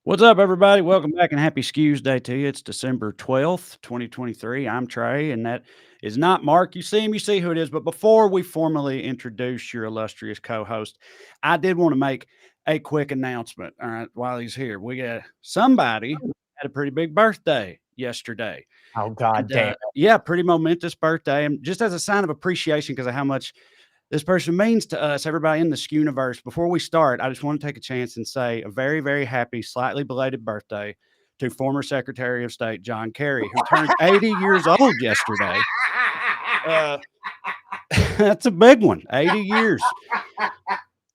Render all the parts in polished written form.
What's up, everybody? Welcome back and happy Skews Day to you. It's December 12th, 2023. I'm Trae, and that is not Mark. You see him, you see who it is. But before we formally introduce your illustrious co host, I did want to make a quick announcement. All right, while he's here, we got somebody had a pretty big birthday yesterday. Oh, God And, damn it. yeah, pretty momentous birthday. And just as a sign of appreciation because of how much this person means to us, everybody in the Skew universe. Before we start, I just want to take a chance and say a very, very happy, slightly belated birthday to former Secretary of State John Kerry, who turned 80 years old yesterday. That's a big one. 80 years.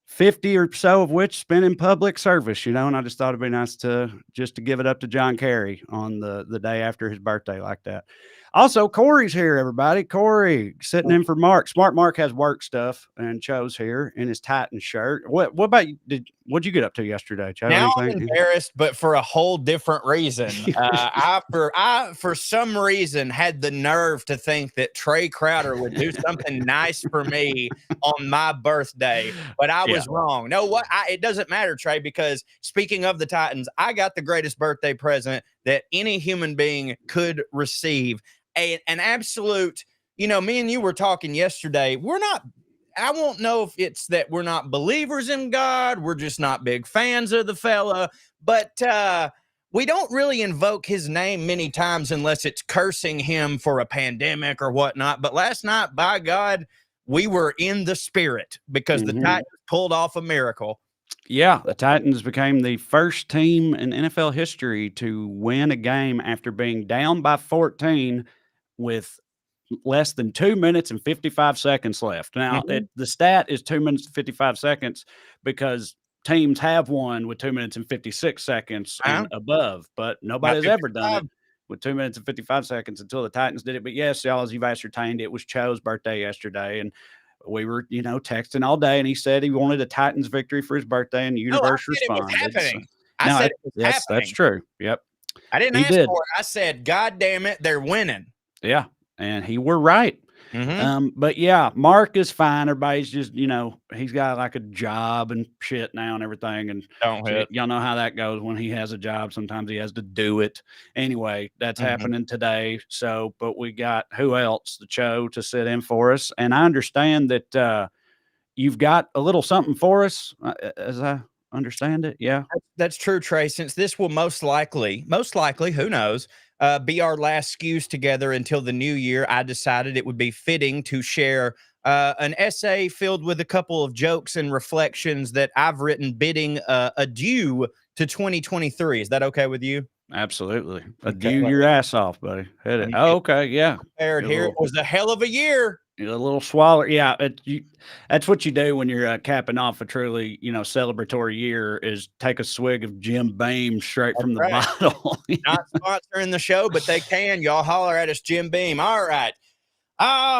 50 or so of which spent in public service, and I just thought it'd be nice to give it up to John Kerry on the day after his birthday like that. Also, Corey's here, everybody. Corey sitting in for Mark. Smart Mark has work stuff, and Cho's here in his Titan shirt. What about you? What'd you get up to yesterday, Cho? Now Anything? I'm embarrassed, but for a whole different reason. I for some reason had the nerve to think that Trae Crowder would do something nice for me on my birthday, but I was wrong. No, what? It doesn't matter, Trae, because speaking of the Titans, I got the greatest birthday present that any human being could receive. An absolute, me and you were talking yesterday. I won't know if it's that we're not believers in God. We're just not big fans of the fella, but we don't really invoke his name many times unless it's cursing him for a pandemic or whatnot. But last night, by God, we were in the spirit because the Titans pulled off a miracle. Yeah, the Titans became the first team in NFL history to win a game after being down by 14 with less than 2 minutes and 55 seconds left. Now, the stat is 2 minutes and 55 seconds because teams have won with 2 minutes and 56 seconds and above, but nobody has ever done it with 2 minutes and 55 seconds until the Titans did it. But yes, y'all, as you've ascertained, it was Cho's birthday yesterday, and we were, texting all day, and he said he wanted a Titans victory for his birthday, and the universe responded. I said it was happening. That's true. Yep. I didn't ask for it. I said, God damn it, they're winning. Yeah. And he were right. But yeah, Mark is fine. Everybody's just, he's got like a job and shit now and everything. And y'all know how that goes when he has a job. Sometimes he has to do it. Anyway, that's happening today. So, but we got who else? The Cho to sit in for us. And I understand that you've got a little something for us, as I understand it. Yeah. That's true, Trae. Since this will most likely, who knows, be our last Skews together until the new year, I decided it would be fitting to share an essay filled with a couple of jokes and reflections that I've written bidding adieu to 2023. Is that okay with you? Absolutely. Adieu your ass off, buddy. Hit it. Oh, okay. Yeah. Here it was a hell of a year. A little swallow. Yeah. That's what you do when you're capping off a truly, celebratory year is take a swig of Jim Beam straight from the bottle. Not sponsoring the show, but they can. Y'all holler at us, Jim Beam. All right.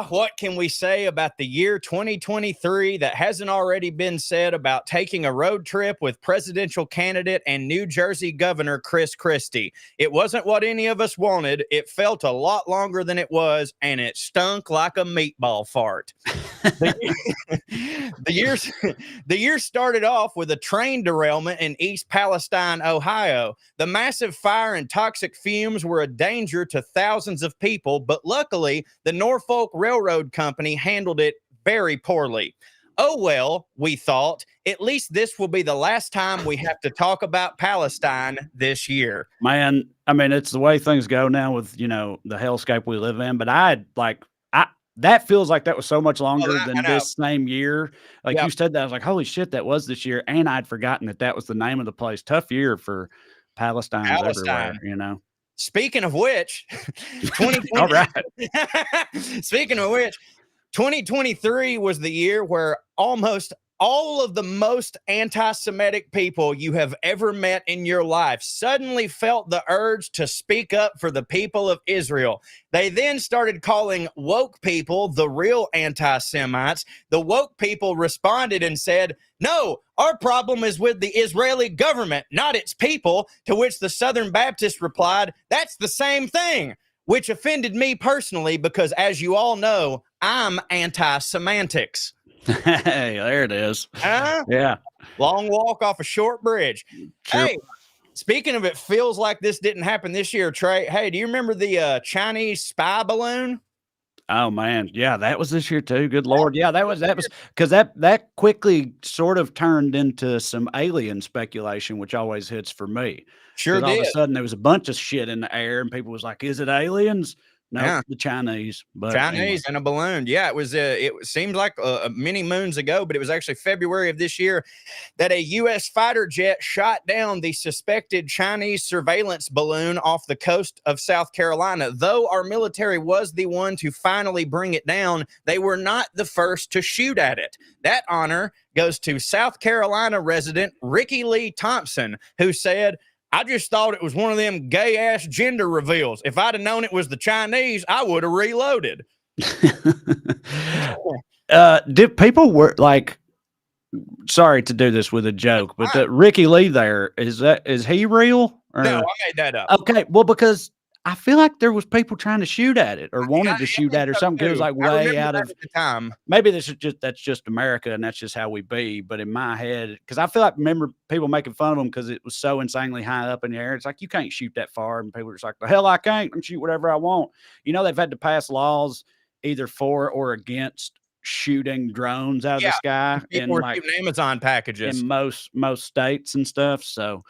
What can we say about the year 2023 that hasn't already been said about taking a road trip with presidential candidate and New Jersey Governor Chris Christie? It wasn't what any of us wanted. It felt a lot longer than it was, and it stunk like a meatball fart. The year started off with a train derailment in East Palestine, Ohio. The massive fire and toxic fumes were a danger to thousands of people, but luckily, the Norfolk Railroad Company handled it very poorly. Oh, well, we thought, at least this will be the last time we have to talk about Palestine this year. Man, I mean, it's the way things go now with, the hellscape we live in, but that feels like that was so much longer than this same year. Like you said that, I was like, holy shit, that was this year. And I'd forgotten that was the name of the place. Tough year for Palestine everywhere, Speaking of which, 2023 was the year where almost all of the most anti-Semitic people you have ever met in your life suddenly felt the urge to speak up for the people of Israel. They then started calling woke people the real anti-Semites. The woke people responded and said, no, our problem is with the Israeli government, not its people, to which the Southern Baptists replied, that's the same thing, which offended me personally because, as you all know, I'm anti-semantics. Hey, there it is. Yeah. Long walk off a short bridge. Sure. Hey, Speaking of, it feels like this didn't happen this year, Trae. Hey, do you remember the Chinese spy balloon? Oh man, yeah, that was this year too. Good lord, yeah, that was because that quickly sort of turned into some alien speculation, which always hits for me. Sure Because all of a did. sudden there was a bunch of shit in the air, and people was like, "Is it aliens?" Nope, Yeah. the Chinese. But anyway, Chinese and a balloon. Yeah, it was. It seemed like many moons ago, but it was actually February of this year that a U.S. fighter jet shot down the suspected Chinese surveillance balloon off the coast of South Carolina. Though our military was the one to finally bring it down, they were not the first to shoot at it. That honor goes to South Carolina resident Ricky Lee Thompson, who said, I just thought it was one of them gay ass gender reveals. If I'd have known it was the Chinese, I would have reloaded. did people were like? Sorry to do this with a joke, but Ricky Lee there is he real? Or? No, I made that up. Okay, well, because I feel like there was people trying to shoot at it or wanted to shoot at it or something. It was like way out of the time. Maybe that's just America and that's just how we be. But in my head, because I feel like remember people making fun of them because it was so insanely high up in the air. It's like you can't shoot that far, and people were just like, "The hell I can't! I can shoot whatever I want." You know, they've had to pass laws either for or against shooting drones out of the sky in like Amazon packages in most states and stuff. So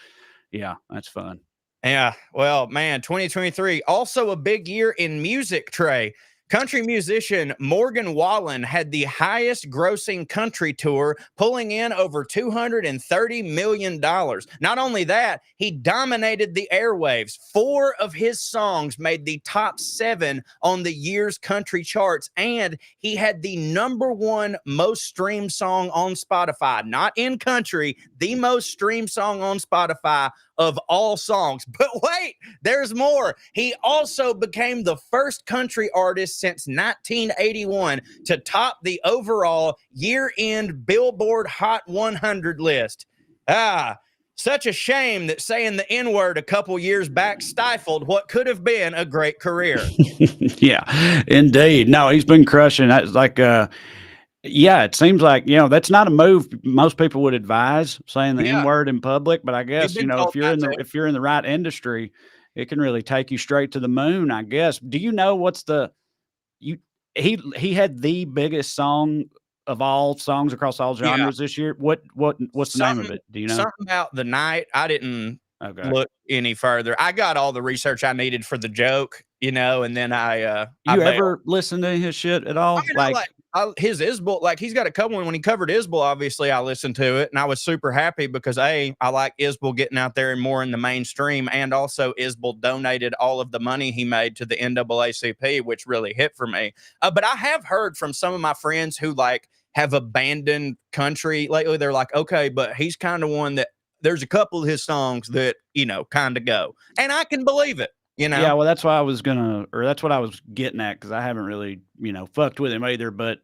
yeah, that's fun. Yeah, well, man, 2023 also a big year in music, Trae. Country musician Morgan Wallen had the highest grossing country tour, pulling in over $230 million. Not only that, he dominated the airwaves. 4 of his songs made the top 7 on the year's country charts, and he had the #1 most streamed song on Spotify. Not in country, the most streamed song on Spotify of all songs. But wait, there's more. He also became the first country artist since 1981 to top the overall year-end Billboard Hot 100 list. Such a shame that saying the N-word a couple years back stifled what could have been a great career. Yeah, indeed. No, he's been crushing. That's like yeah, it seems like, that's not a move most people would advise, saying the N-word in public, but I guess, if you're in the right industry, it can really take you straight to the moon, I guess. Do you know what's he had the biggest song of all songs across all genres this year? What's the name of it? Do you know? Something about the night. I didn't look any further. I got all the research I needed for the joke, and then you ever listen to his shit at all? His Isbell, like he's got a couple when he covered Isbell, obviously I listened to it and I was super happy because I like Isbell getting out there and more in the mainstream, and also Isbell donated all of the money he made to the NAACP, which really hit for me. But I have heard from some of my friends who have abandoned country lately. They're like, okay, but he's kind of one that there's a couple of his songs that, kind of go, and I can believe it. Yeah, well, that's what I was getting at, because I haven't really, fucked with him either. But,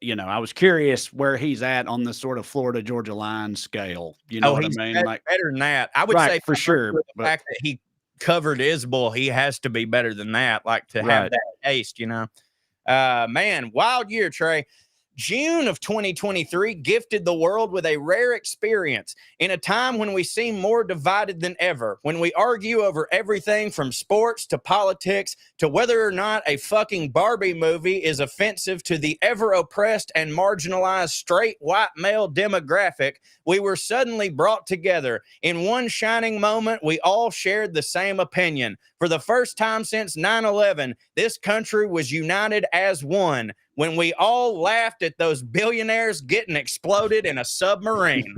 I was curious where he's at on the sort of Florida Georgia line scale. You know what I mean? Better than that. I would say for sure. The fact that he covered Isbell, he has to be better than that. To have that taste, man, wild year, Trae. June of 2023 gifted the world with a rare experience in a time when we seem more divided than ever, when we argue over everything from sports to politics to whether or not a fucking Barbie movie is offensive to the ever oppressed and marginalized straight white male demographic. We were suddenly brought together. In one shining moment, we all shared the same opinion. For the first time since 9/11, this country was united as one when we all laughed at those billionaires getting exploded in a submarine.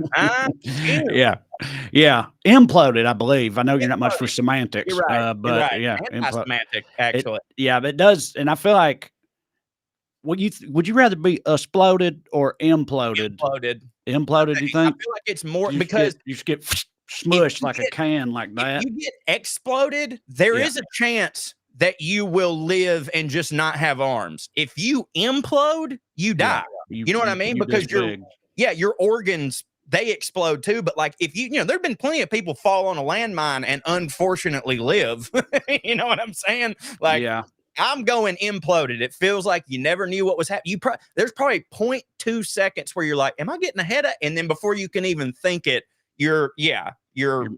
Yeah. Imploded, I believe. I know you're not much for semantics. You're right. But yeah. Semantic, actually. But it does. And I feel like, would you rather be exploded or imploded? Imploded, you think? I feel like it's more because you just get smushed like a can like that. If you get exploded, there is a chance that you will live and just not have arms. If you implode, you die. You know what I mean? Because your organs, they explode too. But if there've been plenty of people fall on a landmine and unfortunately live. You know what I'm saying? I'm going imploded. It feels like you never knew what was happening. There's probably 0.2 seconds where you're like, am I getting ahead of? And then before you can even think it, you're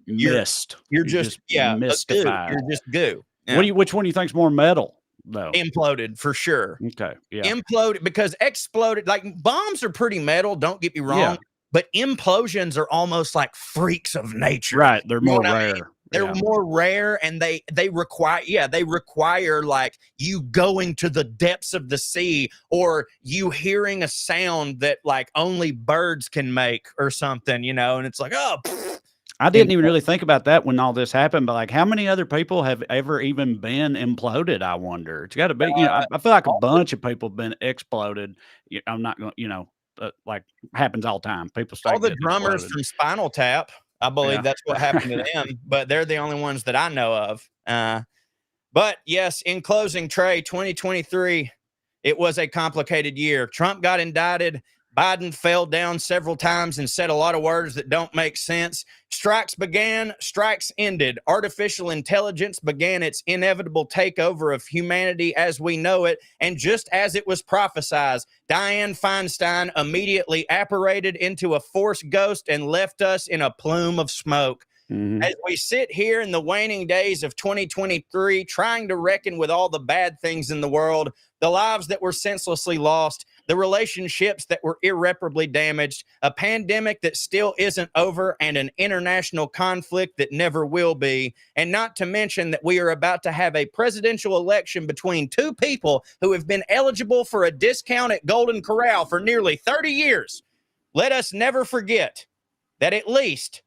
missed. you're just a goo. mystified. You're just goo. Yeah. Which one do you think's more metal though? Imploded for sure. Okay. Yeah. Imploded, because exploded, like bombs are pretty metal, don't get me wrong. Yeah. But implosions are almost like freaks of nature. Right. They're more rare. They're more rare, and they require like you going to the depths of the sea, or you hearing a sound that like only birds can make or something, and it's like, oh, I didn't even really think about that when all this happened, but like how many other people have ever even been imploded? I wonder. It's got to be, I feel like a bunch of people have been exploded. I'm not going, like happens all the time. People start all the drummers from Spinal Tap. I believe that's what happened to them, but they're the only ones that I know of. But yes, in closing, Trae, 2023, it was a complicated year. Trump got indicted. Biden fell down several times and said a lot of words that don't make sense. Strikes began, strikes ended. Artificial intelligence began its inevitable takeover of humanity as we know it. And just as it was prophesied, Dianne Feinstein immediately apparated into a Force ghost and left us in a plume of smoke. Mm-hmm. As we sit here in the waning days of 2023, trying to reckon with all the bad things in the world, the lives that were senselessly lost, the relationships that were irreparably damaged, a pandemic that still isn't over, and an international conflict that never will be. And not to mention that we are about to have a presidential election between two people who have been eligible for a discount at Golden Corral for nearly 30 years. Let us never forget that at least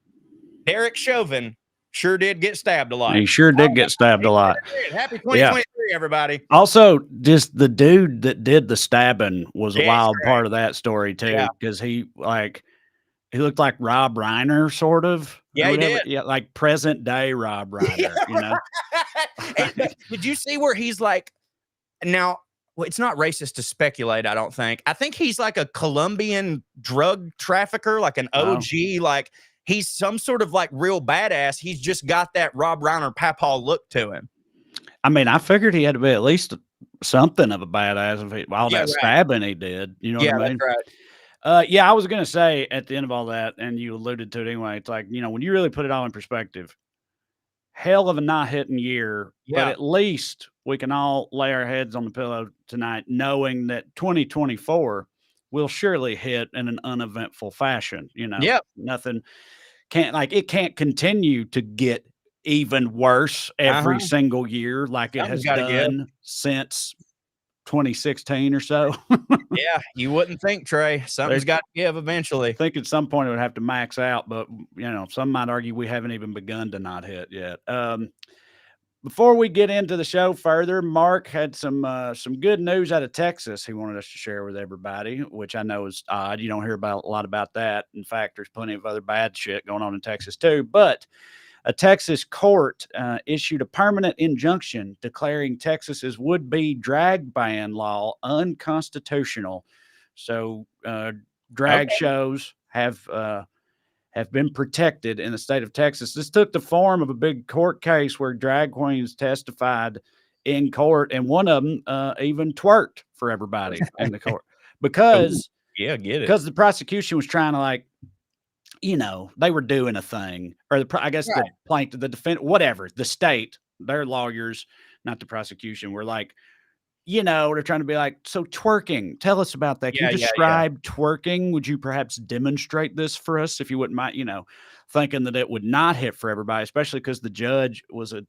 Derek Chauvin sure did get stabbed a lot. He sure did get stabbed a lot. Happy 2023, everybody. Also, just the dude that did the stabbing was a wild part of that story too, because he looked like Rob Reiner, sort of. Yeah, he did. Yeah, like present day Rob Reiner. Did you see where he's like? Now, it's not racist to speculate. I don't think. I think he's like a Colombian drug trafficker, like an OG, like. He's some sort of like real badass. He's just got that Rob Reiner papaw look to him. I mean, I figured he had to be at least something of a badass if all that stabbing he did. You know what I mean? That's right. I was going to say at the end of all that, and you alluded to it anyway, it's like, when you really put it all in perspective, hell of a not hitting year, but at least we can all lay our heads on the pillow tonight knowing that 2024 will surely hit in an uneventful fashion. Nothing it can't continue to get even worse every single year like it has done since 2016 or so. Yeah, you wouldn't think, Trae. Something's got to give eventually. I think at some point it would have to max out, but some might argue we haven't even begun to not hit yet. Before we get into the show further, Mark had some good news out of Texas he wanted us to share with everybody, which I know is odd. You don't hear a lot about that. In fact, there's plenty of other bad shit going on in Texas too. But a Texas court issued a permanent injunction declaring Texas's would-be drag ban law unconstitutional. So drag shows have been protected in the state of Texas. This took the form of a big court case where drag queens testified in court, and one of them even twerked for everybody in the court because because the prosecution was trying to they were doing a thing, or the plaintiff, the defendant, whatever, the state, their lawyers, not the prosecution, were like, they're trying to be like, so twerking, tell us about that. Can you describe twerking? Would you perhaps demonstrate this for us if you wouldn't mind, thinking that it would not hit for everybody, especially because the judge was a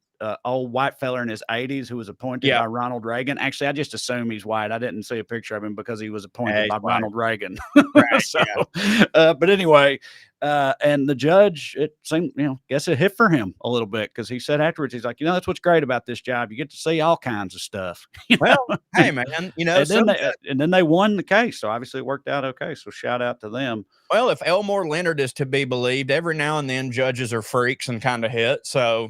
old white fella in his 80s who was appointed by Ronald Reagan. Actually, I just assume he's white. I didn't see a picture of him because he was appointed by Ronald Reagan. But anyway, and the judge, it seemed, guess it hit for him a little bit because he said afterwards, he's like, that's what's great about this job. You get to see all kinds of stuff. Well, hey man, and then they won the case. So obviously it worked out okay. So shout out to them. Well, if Elmore Leonard is to be believed, every now and then judges are freaks and kind of hit. So,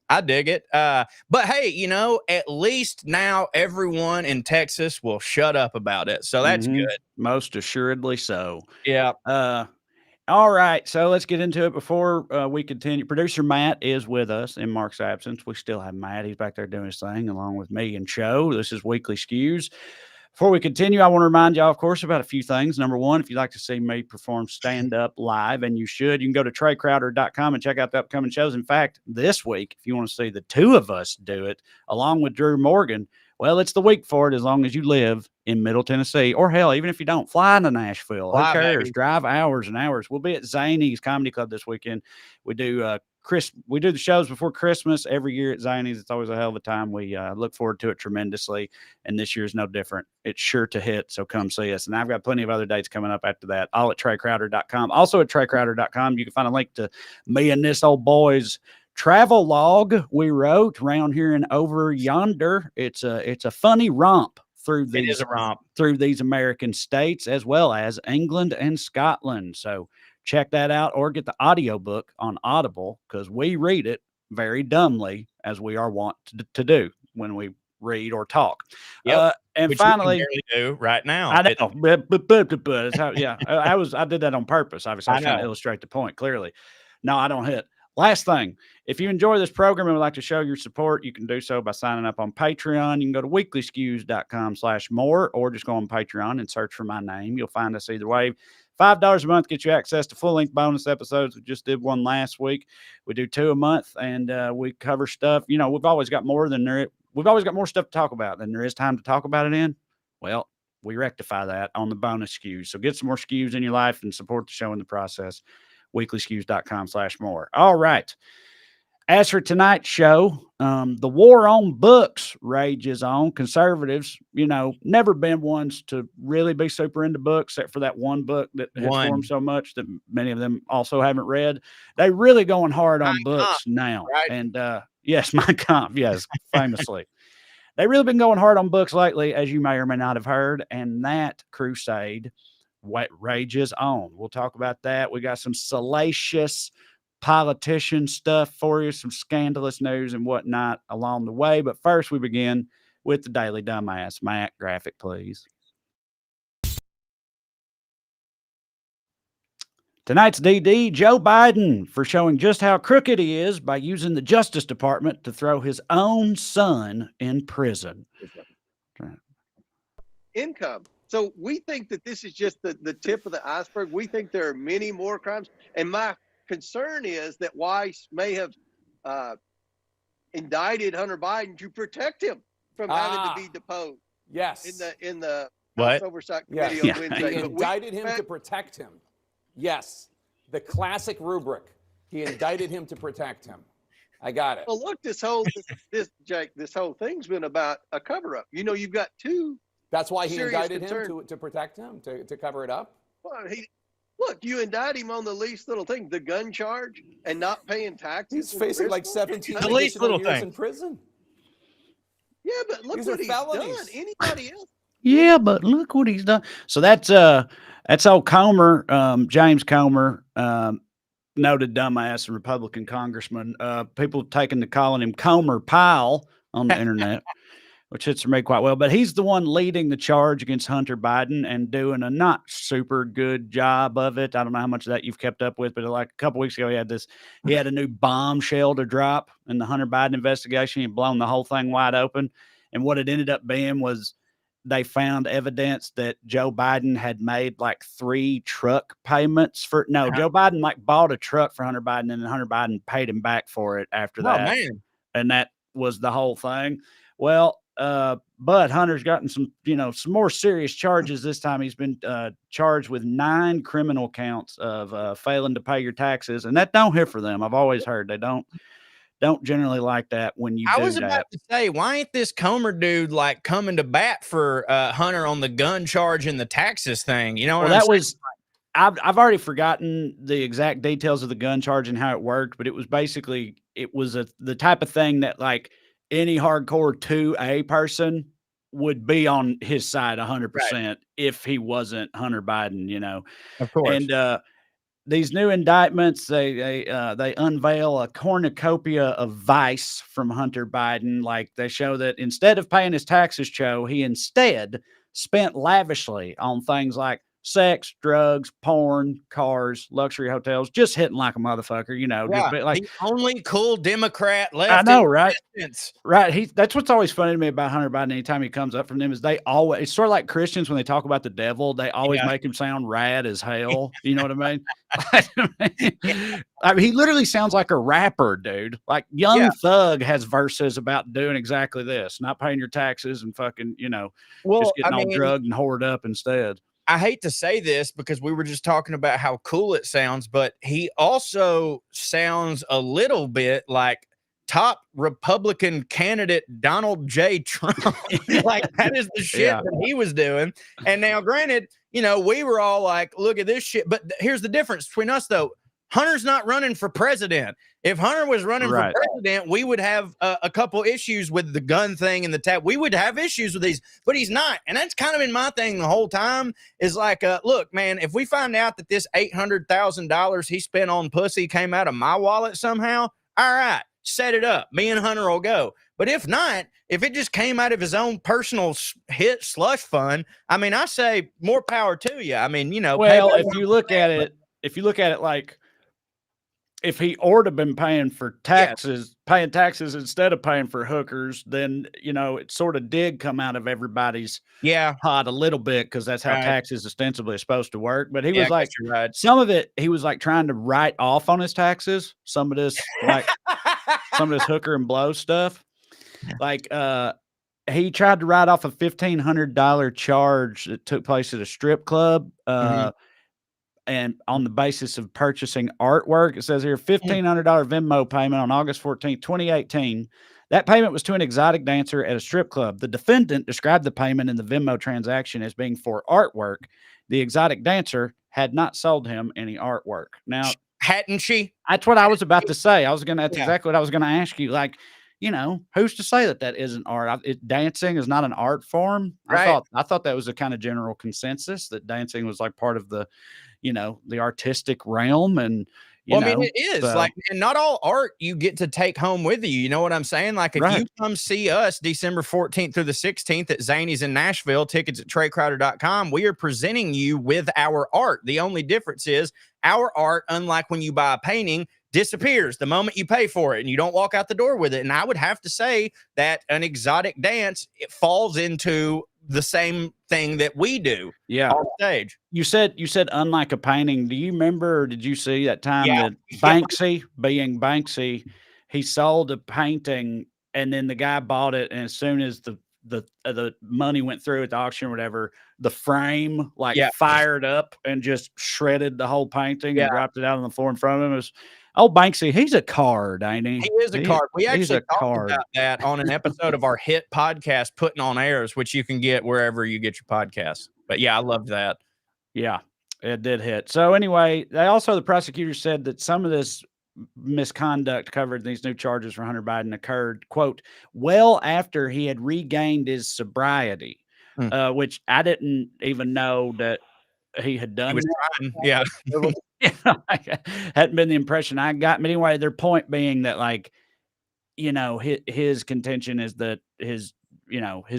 I dig it. But hey, at least now everyone in Texas will shut up about it. So that's good. Most assuredly so. Yeah. All right. So let's get into it before we continue. Producer Matt is with us in Mark's absence. We still have Matt. He's back there doing his thing along with me and Cho. This is Weekly Skews. Before we continue, I want to remind y'all, of course, about a few things. Number one, if you'd like to see me perform stand-up live, and you should, you can go to TraeCrowder.com and check out the upcoming shows. In fact, this week, if you want to see the two of us do it, along with Drew Morgan, well, it's the week for it as long as you live in Middle Tennessee. Or hell, even if you don't, fly to Nashville. Who cares? Baby. Drive hours and hours. We'll be at Zany's Comedy Club this weekend. We do the shows before Christmas every year at Zany's. It's always a hell of a time. We look forward to it tremendously, and this year's no different. It's sure to hit, so come see us. And I've got plenty of other dates coming up after that, all at TraeCrowder.com. Also at TraeCrowder.com, you can find a link to me and this old boy's travel log we wrote around here and over yonder. It's a funny romp through these American states, as well as England and Scotland. So check that out, or get the audiobook on Audible, because we read it very dumbly, as we are wont to do when we read or talk. Yep. And Which finally, you can barely do right now. I know, but it's how, yeah, I did that on purpose. Obviously, I was trying to illustrate the point clearly. No, I don't hit. Last thing, if you enjoy this program and would like to show your support, you can do so by signing up on Patreon. You can go to weeklyskews.com/more, or just go on Patreon and search for my name. You'll find us either way. $5 a month gets you access to full-length bonus episodes. We just did one last week. We do 2 a month, and we cover stuff. You know, we've always got more stuff to talk about than there is time to talk about it in. Well, we rectify that on the bonus skews. So get some more skews in your life and support the show in the process. weeklyskews.com/more. All right. As for tonight's show, the war on books rages on. Conservatives, never been ones to really be super into books, except for that one book that has formed so much that many of them also haven't read. They really going hard on books now. Right? And yes, Mein Kampf, yes, famously. They've really been going hard on books lately, as you may or may not have heard, and that crusade rages on. We'll talk about that. We got some salacious politician stuff for you, some scandalous news and whatnot along the way. But first, we begin with the Daily Dumbass. Matt, graphic, please. Tonight's DD, Joe Biden, for showing just how crooked he is by using the Justice Department to throw his own son in prison. Income. So we think that this is just the tip of the iceberg. We think there are many more crimes. And my concern is that Weiss may have indicted Hunter Biden to protect him from having to be deposed. Yes. In the What? House Oversight Committee on Wednesday. He indicted him to protect him. Yes. The classic rubric. He indicted him to protect him. I got it. Well, look, this whole thing's been about a cover-up. You've got two. That's why he serious indicted concern. him to protect him, to cover it up. Well, you indict him on the least little thing, the gun charge, and not paying taxes. He's facing like 17 The least little years thing in prison. Yeah, but look These what are he's felonies. done. Anybody else? Yeah, but look what he's done. So that's old Comer, James Comer, noted dumbass and Republican congressman. People taking to calling him Comer Pile on the internet, which hits me quite well. But he's the one leading the charge against Hunter Biden and doing a not super good job of it. I don't know how much of that you've kept up with, but like a couple weeks ago, he had a new bombshell to drop in the Hunter Biden investigation. He had blown the whole thing wide open. And what it ended up being was they found evidence that Joe Biden had made like 3 truck payments Joe Biden bought a truck for Hunter Biden, and then Hunter Biden paid him back for it after that. Man. And that was the whole thing. Well, but Hunter's gotten some more serious charges this time. He's been charged with 9 criminal counts of failing to pay your taxes, and that don't hit for them. I've always heard they don't generally like that when you do that. I was about to say, why ain't this Comer dude coming to bat for Hunter on the gun charge and the taxes thing? You know what I'm saying? I've already forgotten the exact details of the gun charge and how it worked, but it was basically the type of thing that any hardcore 2A person would be on his side 100% if he wasn't Hunter Biden, Of course. And these new indictments, they unveil a cornucopia of vice from Hunter Biden. They show that instead of paying his taxes, he instead spent lavishly on things like sex, drugs, porn, cars, luxury hotels, just hitting like a motherfucker, Yeah, just like the only cool Democrat left I in know, right? existence. Right. That's what's always funny to me about Hunter Biden. Anytime he comes up from them, is they always, it's sort of like Christians when they talk about the devil, they always Yeah. make him sound rad as hell. You know what I mean? I mean, he literally sounds like a rapper, dude. Like Young Yeah. Thug has verses about doing exactly this, not paying your taxes and fucking, Well, just getting I all mean, drugged and whored up instead. I hate to say this because we were just talking about how cool it sounds, but he also sounds a little bit like top Republican candidate Donald J. Trump. Like that is the shit that he was doing. And now, granted, we were all like, look at this shit. But here's the difference between us, though. Hunter's not running for president. If Hunter was running for president, we would have a couple issues with the gun thing and the tap. We would have issues with these, but he's not. And that's kind of been my thing the whole time is like, look, man, if we find out that this $800,000 he spent on pussy came out of my wallet somehow, all right, set it up. Me and Hunter will go. But if not, if it just came out of his own personal hit slush fund, I mean, I say more power to you. I mean, well, if you look at it like, if he ought to have been paying taxes instead of paying for hookers, then, it sort of did come out of everybody's pot a little bit because that's how taxes ostensibly are supposed to work. But he was like, some of it, he was like trying to write off on his taxes. Some of this, like some of this hooker and blow stuff. Like, he tried to write off a $1,500 charge that took place at a strip club. And on the basis of purchasing artwork, it says here $1,500 Venmo payment on August 14th, 2018. That payment was to an exotic dancer at a strip club. The defendant described the payment in the Venmo transaction as being for artwork. The exotic dancer had not sold him any artwork. Now, hadn't she? That's what I was about to say. That's exactly what I was going to ask you. Like, who's to say that isn't art? Dancing is not an art form. Right. I thought that was a kind of general consensus that dancing was like part of the, the artistic realm. And, I mean, it is like, and not all art you get to take home with you. You know what I'm saying? Like, if you come see us December 14th through the 16th at Zany's in Nashville, tickets at TraeCrowder.com, we are presenting you with our art. The only difference is our art, unlike when you buy a painting, disappears the moment you pay for it and you don't walk out the door with it. And I would have to say that an exotic dance, it falls into the same thing that we do on stage. You said unlike a painting. Do you remember, or did you see that time that Banksy, being Banksy, he sold a painting and then the guy bought it, and as soon as the money went through at the auction or whatever, the frame fired up and just shredded the whole painting and dropped it out on the floor in front of him. It was, Banksy, he's a card, ain't he? He is a card. We actually talked about that on an episode of our hit podcast, Putting on Airs, which you can get wherever you get your podcasts. But yeah, I loved that. Yeah, it did hit. So anyway, the prosecutor said that some of this misconduct covered in these new charges for Hunter Biden occurred, quote, well after he had regained his sobriety, which I didn't even know that he had done. He was trying. Yeah. Hadn't been the impression I got. But anyway, their point being that, like, his contention is that his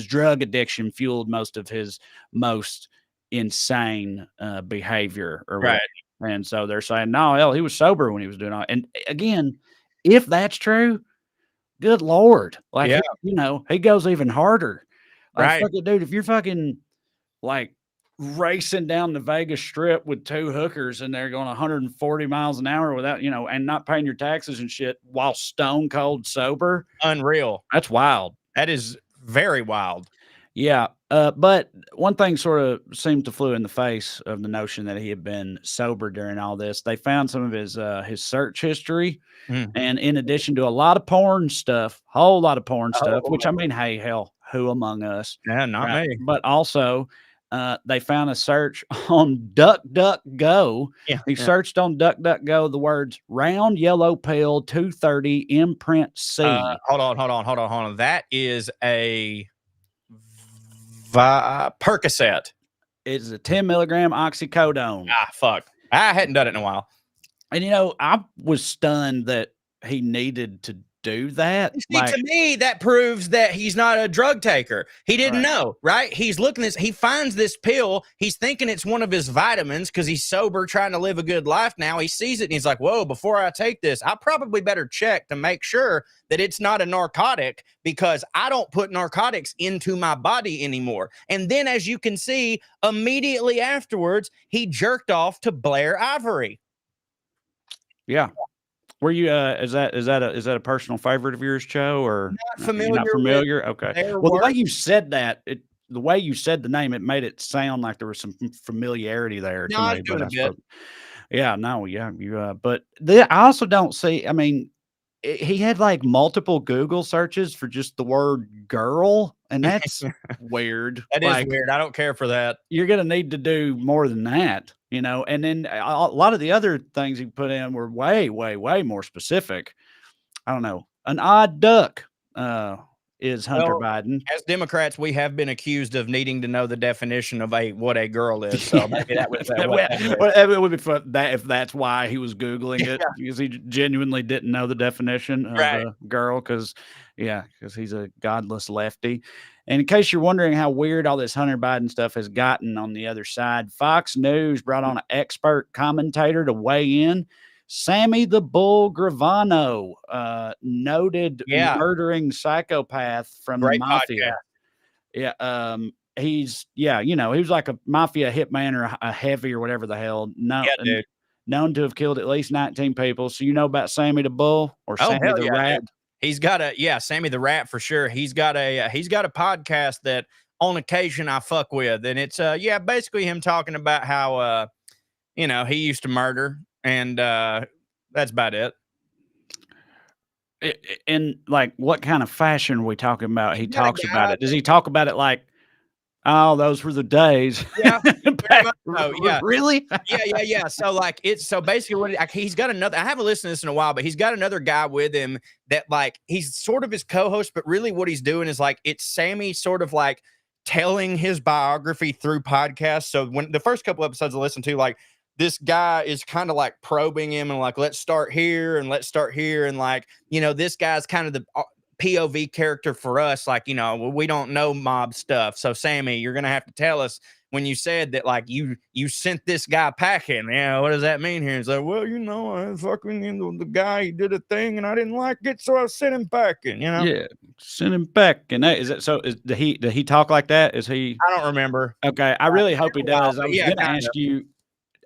drug addiction fueled most of his most insane behavior or whatever. And so they're saying, no, hell, he was sober when he was doing all. And again, if that's true, good Lord, like, he goes even harder. Like, fucking, dude, if you're fucking like racing down the Vegas Strip with two hookers and they're going 140 miles an hour without, and not paying your taxes and shit while stone cold sober. Unreal. That's wild. That is very wild. Yeah. But one thing sort of seemed to flew in the face of the notion that he had been sober during all this. They found some of his search history. And in addition to a lot of porn stuff, whole lot of porn stuff, which I mean, hey, hell, who among us? Yeah, not me. But also, they found a search on DuckDuckGo. He searched on DuckDuckGo the words "round yellow pill 230 imprint C." Hold on. That is a Percocet. It's a 10 milligram oxycodone. Ah, fuck. I hadn't done it in a while. And I was stunned that he needed to do that? See, to me, that proves that he's not a drug taker. He didn't know, right? He's looking at this, he finds this pill. He's thinking it's one of his vitamins because he's sober, trying to live a good life now. He sees it and he's like, whoa, before I take this, I probably better check to make sure that it's not a narcotic because I don't put narcotics into my body anymore. And then, as you can see, immediately afterwards, he jerked off to Blair Ivory. Yeah. Were you is that a personal favorite of yours, Cho, or Not familiar? You're not familiar? Okay. their Well, the way work. you said that, the way you said the name, it made it sound like there was some familiarity there No, to I me. was doing But a I bit. suppose, yeah, no, yeah, you. But I also don't see. I mean, he had like multiple Google searches for just the word "girl," and that's weird. That is Like, weird. I don't care for that. you're gonna need to do more than that, you know. And then a lot of the other things he put in were way, way, way more specific. I don't know. An odd duck is Hunter Well, Biden. as Democrats, we have been accused of needing to know the definition of what a girl is. So maybe that was what that is. Well, it would be fun if that's why he was Googling it, because he genuinely didn't know the definition of Right. a girl, because he's a godless lefty. And in case you're wondering how weird all this Hunter Biden stuff has gotten on the other side, Fox News brought on an expert commentator to weigh in. Sammy the Bull Gravano, noted murdering psychopath from Great the mafia. podcast. Yeah, he was like a mafia hitman or a heavy or whatever the hell. Dude. Known to have killed at least 19 people. So you know about Sammy the Bull or Oh, Sammy hell the yeah, Rat? dude. He's got Sammy the Rat for sure. He's got a podcast that on occasion I fuck with, and it's basically him talking about how he used to murder, and that's about it. In like what kind of fashion are we talking about? He He's got a talks about guy it. Does he talk about it like, oh, those were the days? Yeah, very much so, yeah. Really? Yeah. So basically he's got another, I haven't listened to this in a while, but he's got another guy with him that like, he's sort of his co-host, but really what he's doing is like, it's Sammy sort of like telling his biography through podcasts. So when the first couple episodes I listened to, like, this guy is kind of like probing him and like, let's start here. And like, this guy's kind of the POV character for us. Like, we don't know mob stuff. So Sammy, you're going to have to tell us when you said that, like, you sent this guy packing. Yeah. What does that mean here? He's like, well, I fucking, the guy, he did a thing and I didn't like it. So I sent him packing, Yeah. Send him back. And that is it. So did he talk like that? Is he? I don't remember. Okay. I really hope he does. I was Yeah, going to kinda. ask you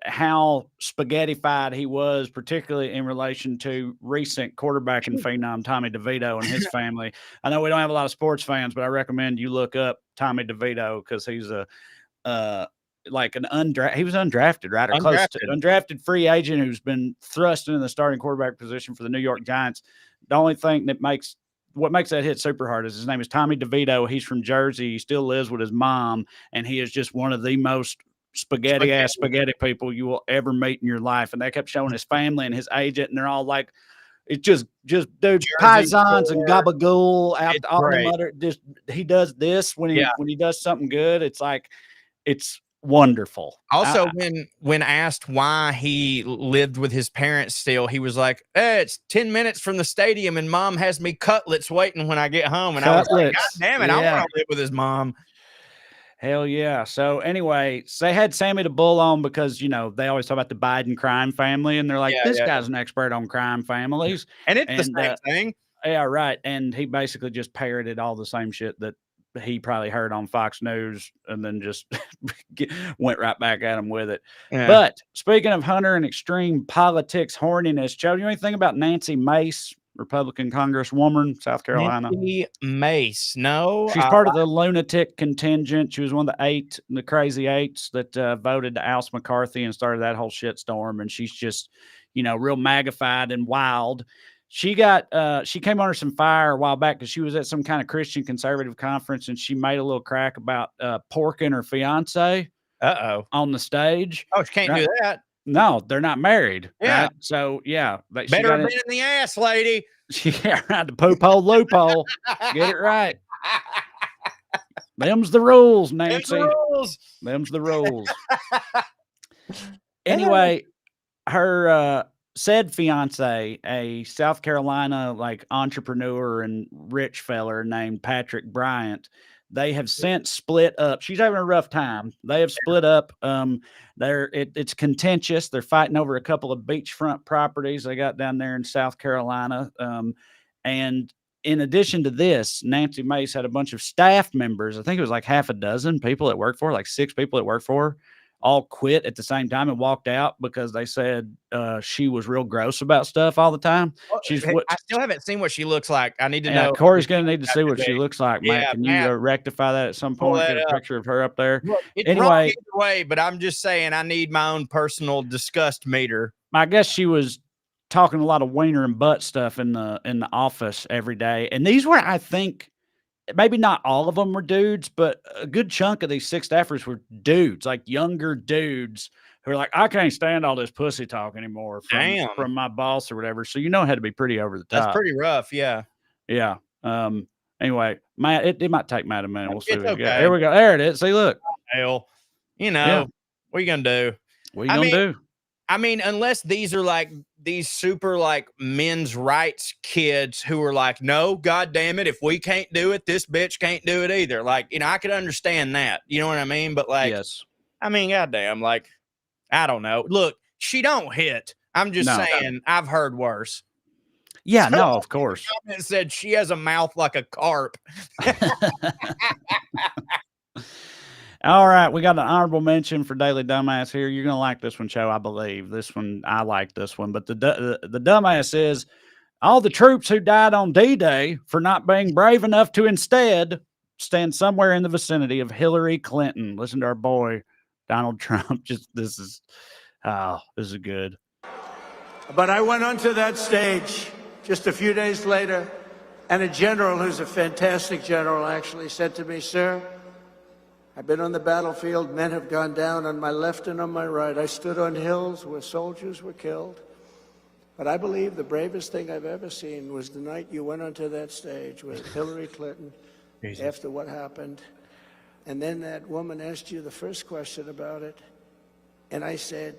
how spaghettified he was, particularly in relation to recent quarterbacking phenom Tommy DeVito and his family. I know we don't have a lot of sports fans, but I recommend you look up Tommy DeVito because he's like an he was undrafted, right? Or close to undrafted free agent who's been thrust into the starting quarterback position for the New York Giants. The only thing that makes that hit super hard is his name is Tommy DeVito. He's from Jersey. He still lives with his mom, and he is just one of the most spaghetti people you will ever meet in your life. And they kept showing his family and his agent, and they're all like, it's just dude, paisans and gabagool out all them other. Just he does this when he does something good. It's like it's wonderful. Also, when asked why he lived with his parents still, he was like, hey, it's 10 minutes from the stadium and mom has me cutlets waiting when I get home. And I was like, God damn it, I want to live with his mom. Hell yeah. So anyway, they had Sammy the Bull on because, they always talk about the Biden crime family, and they're like, this guy's an expert on crime families. And it's the same thing. Yeah, right. And he basically just parroted all the same shit that he probably heard on Fox News and then just went right back at him with it. Yeah. But speaking of Hunter and extreme politics horniness, Joe, do you know anything about Nancy Mace, Republican Congresswoman, South Carolina? Nancy Mace, no. She's part of the lunatic contingent. She was one of the crazy eights that voted to oust McCarthy and started that whole shitstorm. And she's just, real magnified and wild. She came under some fire a while back because she was at some kind of Christian conservative conference and she made a little crack about porking her fiance. On the stage. Oh, she can't do that. No, they're not married. Yeah. Right? So yeah, better have been in the ass, lady. Yeah, right. The poop hole loophole. Get it right. Them's the rules, Nancy. Them's the rules. Anyway, her said fiance, a South Carolina like entrepreneur and rich feller named Patrick Bryant, they have since split up. She's having a rough time. They have split up. It's contentious. They're fighting over a couple of beachfront properties they got down there in South Carolina. And in addition to this, Nancy Mace had a bunch of staff members. I think it was like half a dozen people that worked for her, like 6 people that worked for her, all quit at the same time and walked out because they said she was real gross about stuff all the time. I still haven't seen what she looks like. I need to know. Corey's going to need to see what she looks like, Matt. Yeah, Can you rectify that at some point? Get a picture of her up there. Look, it's wrong either way, but I'm just saying I need my own personal disgust meter. I guess she was talking a lot of wiener and butt stuff in the office every day. And these were, I think, maybe not all of them were dudes, but a good chunk of these 6 staffers were dudes, like younger dudes who are like, I can't stand all this pussy talk anymore from my boss or whatever. So, it had to be pretty over the top. That's pretty rough. Yeah. Yeah. Anyway, Matt, it might take Matt a minute. We'll see. It's okay. There we go. There it is. See, look. Hell, what are you going to do? What are you going to do? I mean, unless these are like these super like men's rights kids who are like, no, God damn it, if we can't do it, this bitch can't do it either. Like, I could understand that. You know what I mean? But like, yes. I mean, goddamn, like, I don't know. Look, she don't hit. I'm just saying, I've heard worse. Yeah, no, of course. It said she has a mouth like a carp. All right, we got an honorable mention for Daily Dumbass here. You're going to like this one, Cho, I believe. This one, I like this one. But the dumbass is, all the troops who died on D-Day for not being brave enough to instead stand somewhere in the vicinity of Hillary Clinton. Listen to our boy, Donald Trump. This is good. But I went onto that stage just a few days later, and a general who's a fantastic general actually said to me, sir, I've been on the battlefield. Men have gone down on my left and on my right. I stood on hills where soldiers were killed. But I believe the bravest thing I've ever seen was the night you went onto that stage with Hillary Clinton after what happened. And then that woman asked you the first question about it. And I said,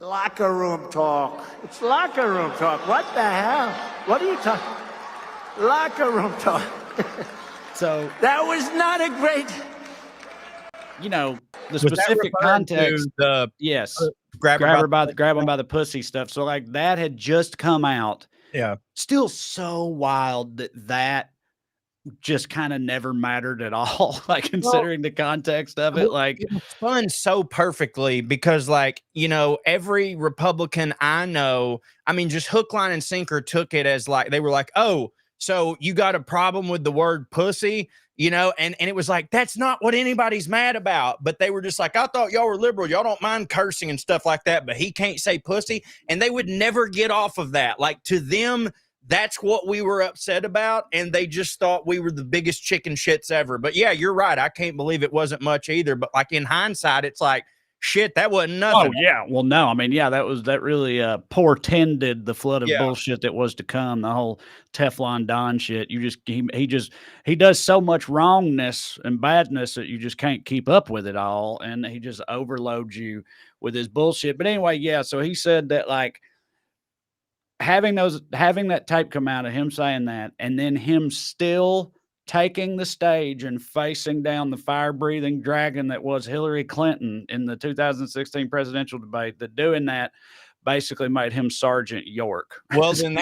locker room talk. It's locker room talk. What the hell? What are you talking? Locker room talk. So that was not a great... the specific context. Yes. Grab him by the pussy stuff. So like that had just come out. Yeah. Still so wild that just kind of never mattered at all. Like considering the context of it, like it was spun so perfectly because like, every Republican I know, I mean, just hook, line, and sinker took it as like, they were like, oh, so you got a problem with the word pussy? And it was like, that's not what anybody's mad about. But they were just like, I thought y'all were liberal. Y'all don't mind cursing and stuff like that, but he can't say pussy. And they would never get off of that. Like to them, that's what we were upset about. And they just thought we were the biggest chicken shits ever. But yeah, you're right. I can't believe it wasn't much either. But like in hindsight, it's like, shit, that wasn't nothing. Oh yeah. Well, no, I mean, yeah, that really portended the flood of bullshit that was to come. The whole Teflon Don shit. He does so much wrongness and badness that you just can't keep up with it all, and he just overloads you with his bullshit. But anyway, yeah. So he said that like having that tape come out of him saying that, and then him still taking the stage and facing down the fire-breathing dragon that was Hillary Clinton in the 2016 presidential debate, that doing that basically made him Sergeant York. Well, then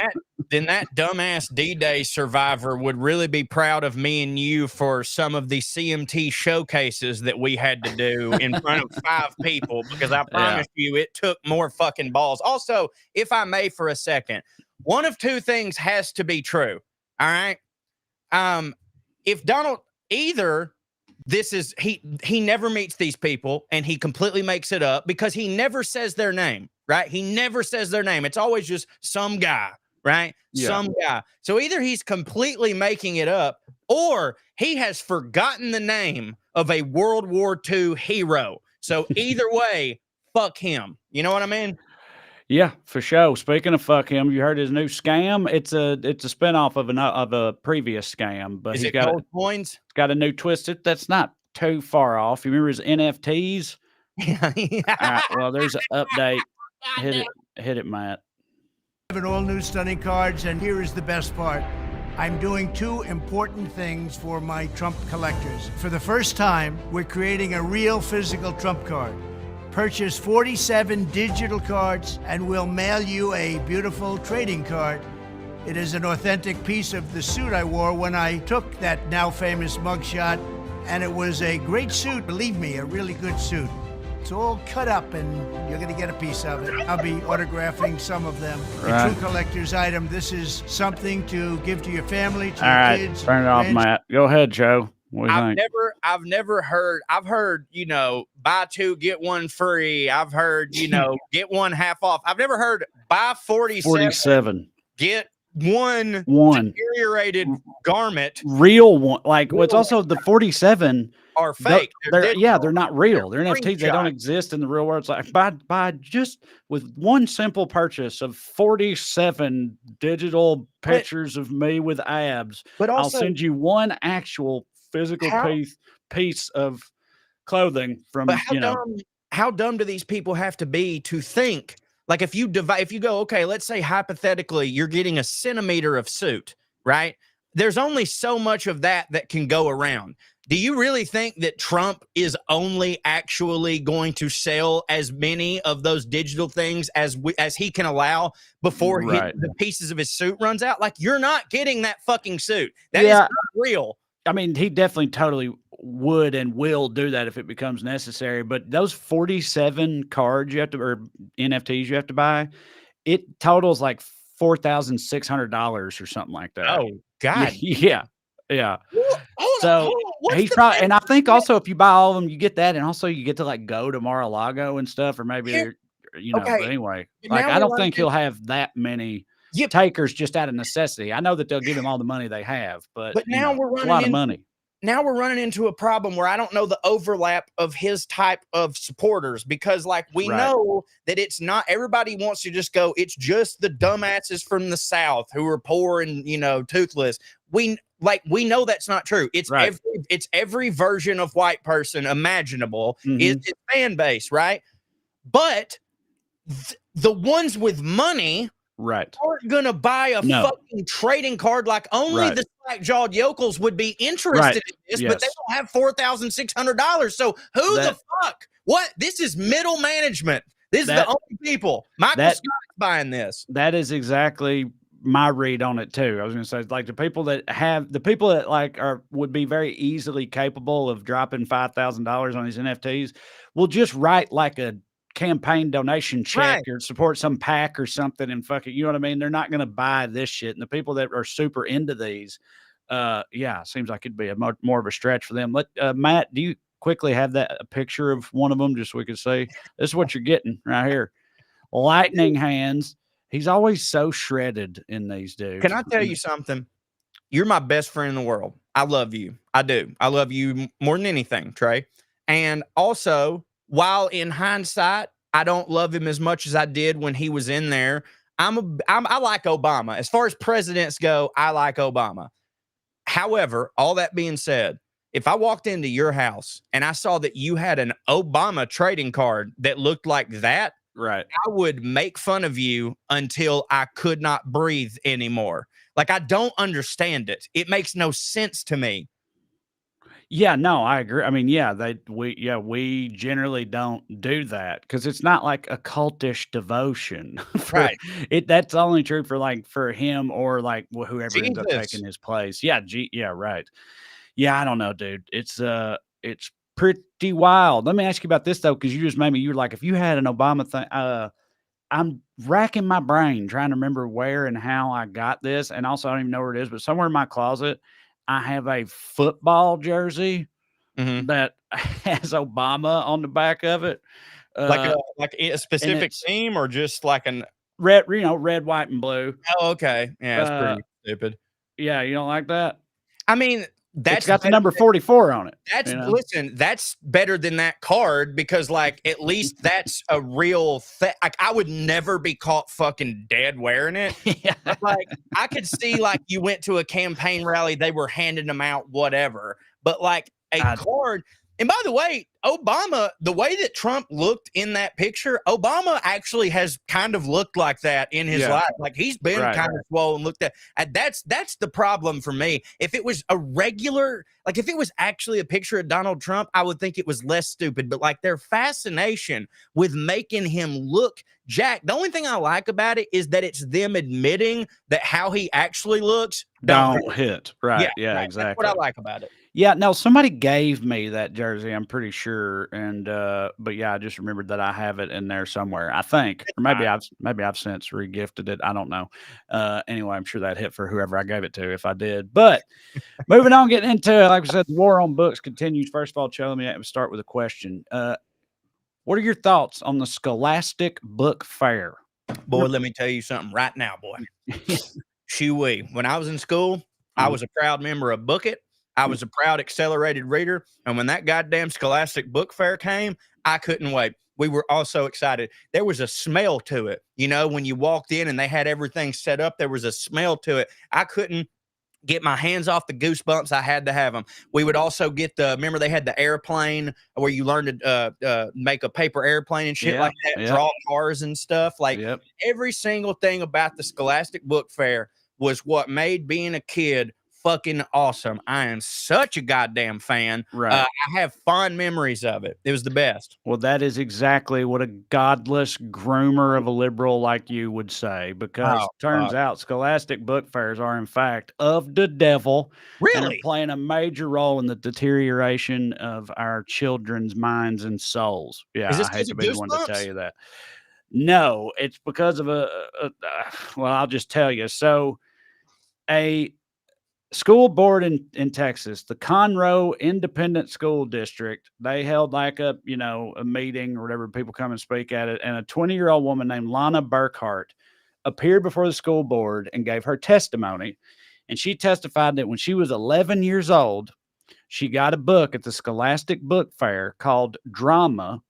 that dumbass D-Day survivor would really be proud of me and you for some of the CMT showcases that we had to do in front of 5 people, because I promise you it took more fucking balls. Also, if I may for a second, one of 2 things has to be true. All right. If Donald, either this is, he never meets these people and he completely makes it up because he never says their name, right? He never says their name. It's always just some guy, right? Yeah. Some guy. So either he's completely making it up or he has forgotten the name of a World War II hero. So either way, fuck him. You know what I mean? Yeah, for sure. Speaking of fuck him, you heard his new scam? It's a spinoff of a previous scam, but he's got gold coins. It's got a new twist. That's not too far off. You remember his NFTs? Yeah. All right, well, there's an update. Hit it, Matt. I have an all new stunning cards, and here is the best part. I'm doing two important things for my Trump collectors. For the first time, we're creating a real physical Trump card. Purchase 47 digital cards, and we'll mail you a beautiful trading card. It is an authentic piece of the suit I wore when I took that now famous mugshot, and it was a great suit, believe me, a really good suit. It's all cut up, and you're going to get a piece of it. I'll be autographing some of them. Right. A true collector's item. This is something to give to your family, to All your right, kids. turn it off, friends. Matt. Go ahead, Joe. What do you think? I've heard, buy two, get one free. I've heard, get one half off. I've never heard buy 47. Get one deteriorated garment. Real one. Like, what's also the 47 are fake. They're not real. They're NFTs. They don't Screenshot. exist in the real world. It's like by just with one simple purchase of 47 digital pictures of me with abs, But I'll also, send you one actual physical piece of clothing from but how dumb do these people have to be to think? Like if you go, okay, let's say hypothetically you're getting a centimeter of suit, right? There's only so much of that can go around. Do you really think that Trump is only actually going to sell as many of those digital things as he can allow before the pieces of his suit runs out? Like, you're not getting that fucking suit. That is not real. I mean, he definitely totally would and will do that if it becomes necessary. But those 47 cards or NFTs you have to buy, it totals like $4,600 or something like that. Oh God. Yeah. So he's probably, and I think also if you buy all of them, you get that, and also you get to like go to Mar-a-Lago and stuff, or maybe but anyway, like I don't think he'll have that many takers just out of necessity. I know that they'll give him all the money they have, but now we're running a lot of money. Now we're running into a problem where I don't know the overlap of his type of supporters, because like we know that it's not everybody wants to just go, it's just the dumbasses from the South who are poor and toothless. We know that's not true. It's every version of white person imaginable is his fan base, right? But the ones with money aren't gonna buy a fucking trading card. Like only the slack-jawed yokels would be interested in this, but they don't have $4,600. So who the fuck? What? This is middle management. This is the only people. Michael Scott's buying this. That is exactly my read on it too. I was going to say, like, the people that like would be very easily capable of dropping $5,000 on these NFTs will just write like a campaign donation check or support some PAC or something and fuck it. You know what I mean? They're not going to buy this shit. And the people that are super into these, seems like it'd be more of a stretch for them. Matt, do you quickly have a picture of one of them just so we could see? This is what you're getting right here. Lightning hands. He's always so shredded in these dudes. Can I tell you something? You're my best friend in the world. I love you. I do. I love you more than anything, Trae. And also, while in hindsight, I don't love him as much as I did when he was in there. I like Obama. As far as presidents go, I like Obama. However, all that being said, if I walked into your house and I saw that you had an Obama trading card that looked like that, I would make fun of you until I could not breathe anymore. Like, I don't understand it. It makes no sense to me. Yeah, no, I agree. I mean, we generally don't do that because it's not like a cultish devotion. That's only true for him or like whoever ends up taking his place. Yeah, right. Yeah, I don't know, dude. It's pretty wild. Let me ask you about this though, because you just made me. You were like, if you had an Obama thing, I'm racking my brain trying to remember where and how I got this, and also I don't even know where it is, but somewhere in my closet, I have a football jersey that has Obama on the back of it, like a specific team, or just like an red, red, white, and blue. Oh, okay, yeah, that's pretty stupid. Yeah, you don't like that? I mean, it's got the number 44 on it. Listen, that's better than that card, because like at least that's a real thing. Like, I would never be caught fucking dead wearing it. But like, I could see like you went to a campaign rally, they were handing them out, whatever. But like a card, And by the way, Obama, the way that Trump looked in that picture, Obama actually has kind of looked like that in his life. Like he's been kind of swollen, looked at. And that's the problem for me. If it was a regular, like if it was actually a picture of Donald Trump, I would think it was less stupid. But like their fascination with making him look jacked. The only thing I like about it is that it's them admitting that how he actually looks don't hit. Right. Yeah, Yeah, right. exactly. That's what I like about it. Yeah, no, somebody gave me that jersey, I'm pretty sure. And but yeah, I just remembered that I have it in there somewhere, I think. Or maybe I've since regifted it. I don't know. Anyway, I'm sure that hit for whoever I gave it to if I did. But moving on, getting into it, like I said, the war on books continues. First of all, Cho, let me start with a question. What are your thoughts on the Scholastic Book Fair? Boy, let me tell you something right now, boy. Shoo-wee. When I was in school, I was a proud member of Book It. I was a proud accelerated reader. And when that goddamn Scholastic Book Fair came, I couldn't wait. We were all so excited. There was a smell to it. You know, when you walked in and they had everything set up, there was a smell to it. I couldn't get my hands off the goosebumps. I had to have them. We would also get remember they had the airplane where you learned to make a paper airplane and shit like that, draw cars and stuff. Like every single thing about the Scholastic Book Fair was what made being a kid fucking awesome. I am such a goddamn fan. Right. I have fond memories of it. It was the best. Well, that is exactly what a godless groomer of a liberal like you would say, because turns out Scholastic Book Fairs are, in fact, of the devil. Really? And are playing a major role in the deterioration of our children's minds and souls. Yeah, I hate to be the one to tell you that. No, it's because of well, I'll just tell you. So a school board in Texas, the Conroe Independent School District, they held like a meeting or whatever, people come and speak at it. And a 20-year-old woman named Lana Burkhart appeared before the school board and gave her testimony. And she testified that when she was 11 years old, she got a book at the Scholastic Book Fair called Drama.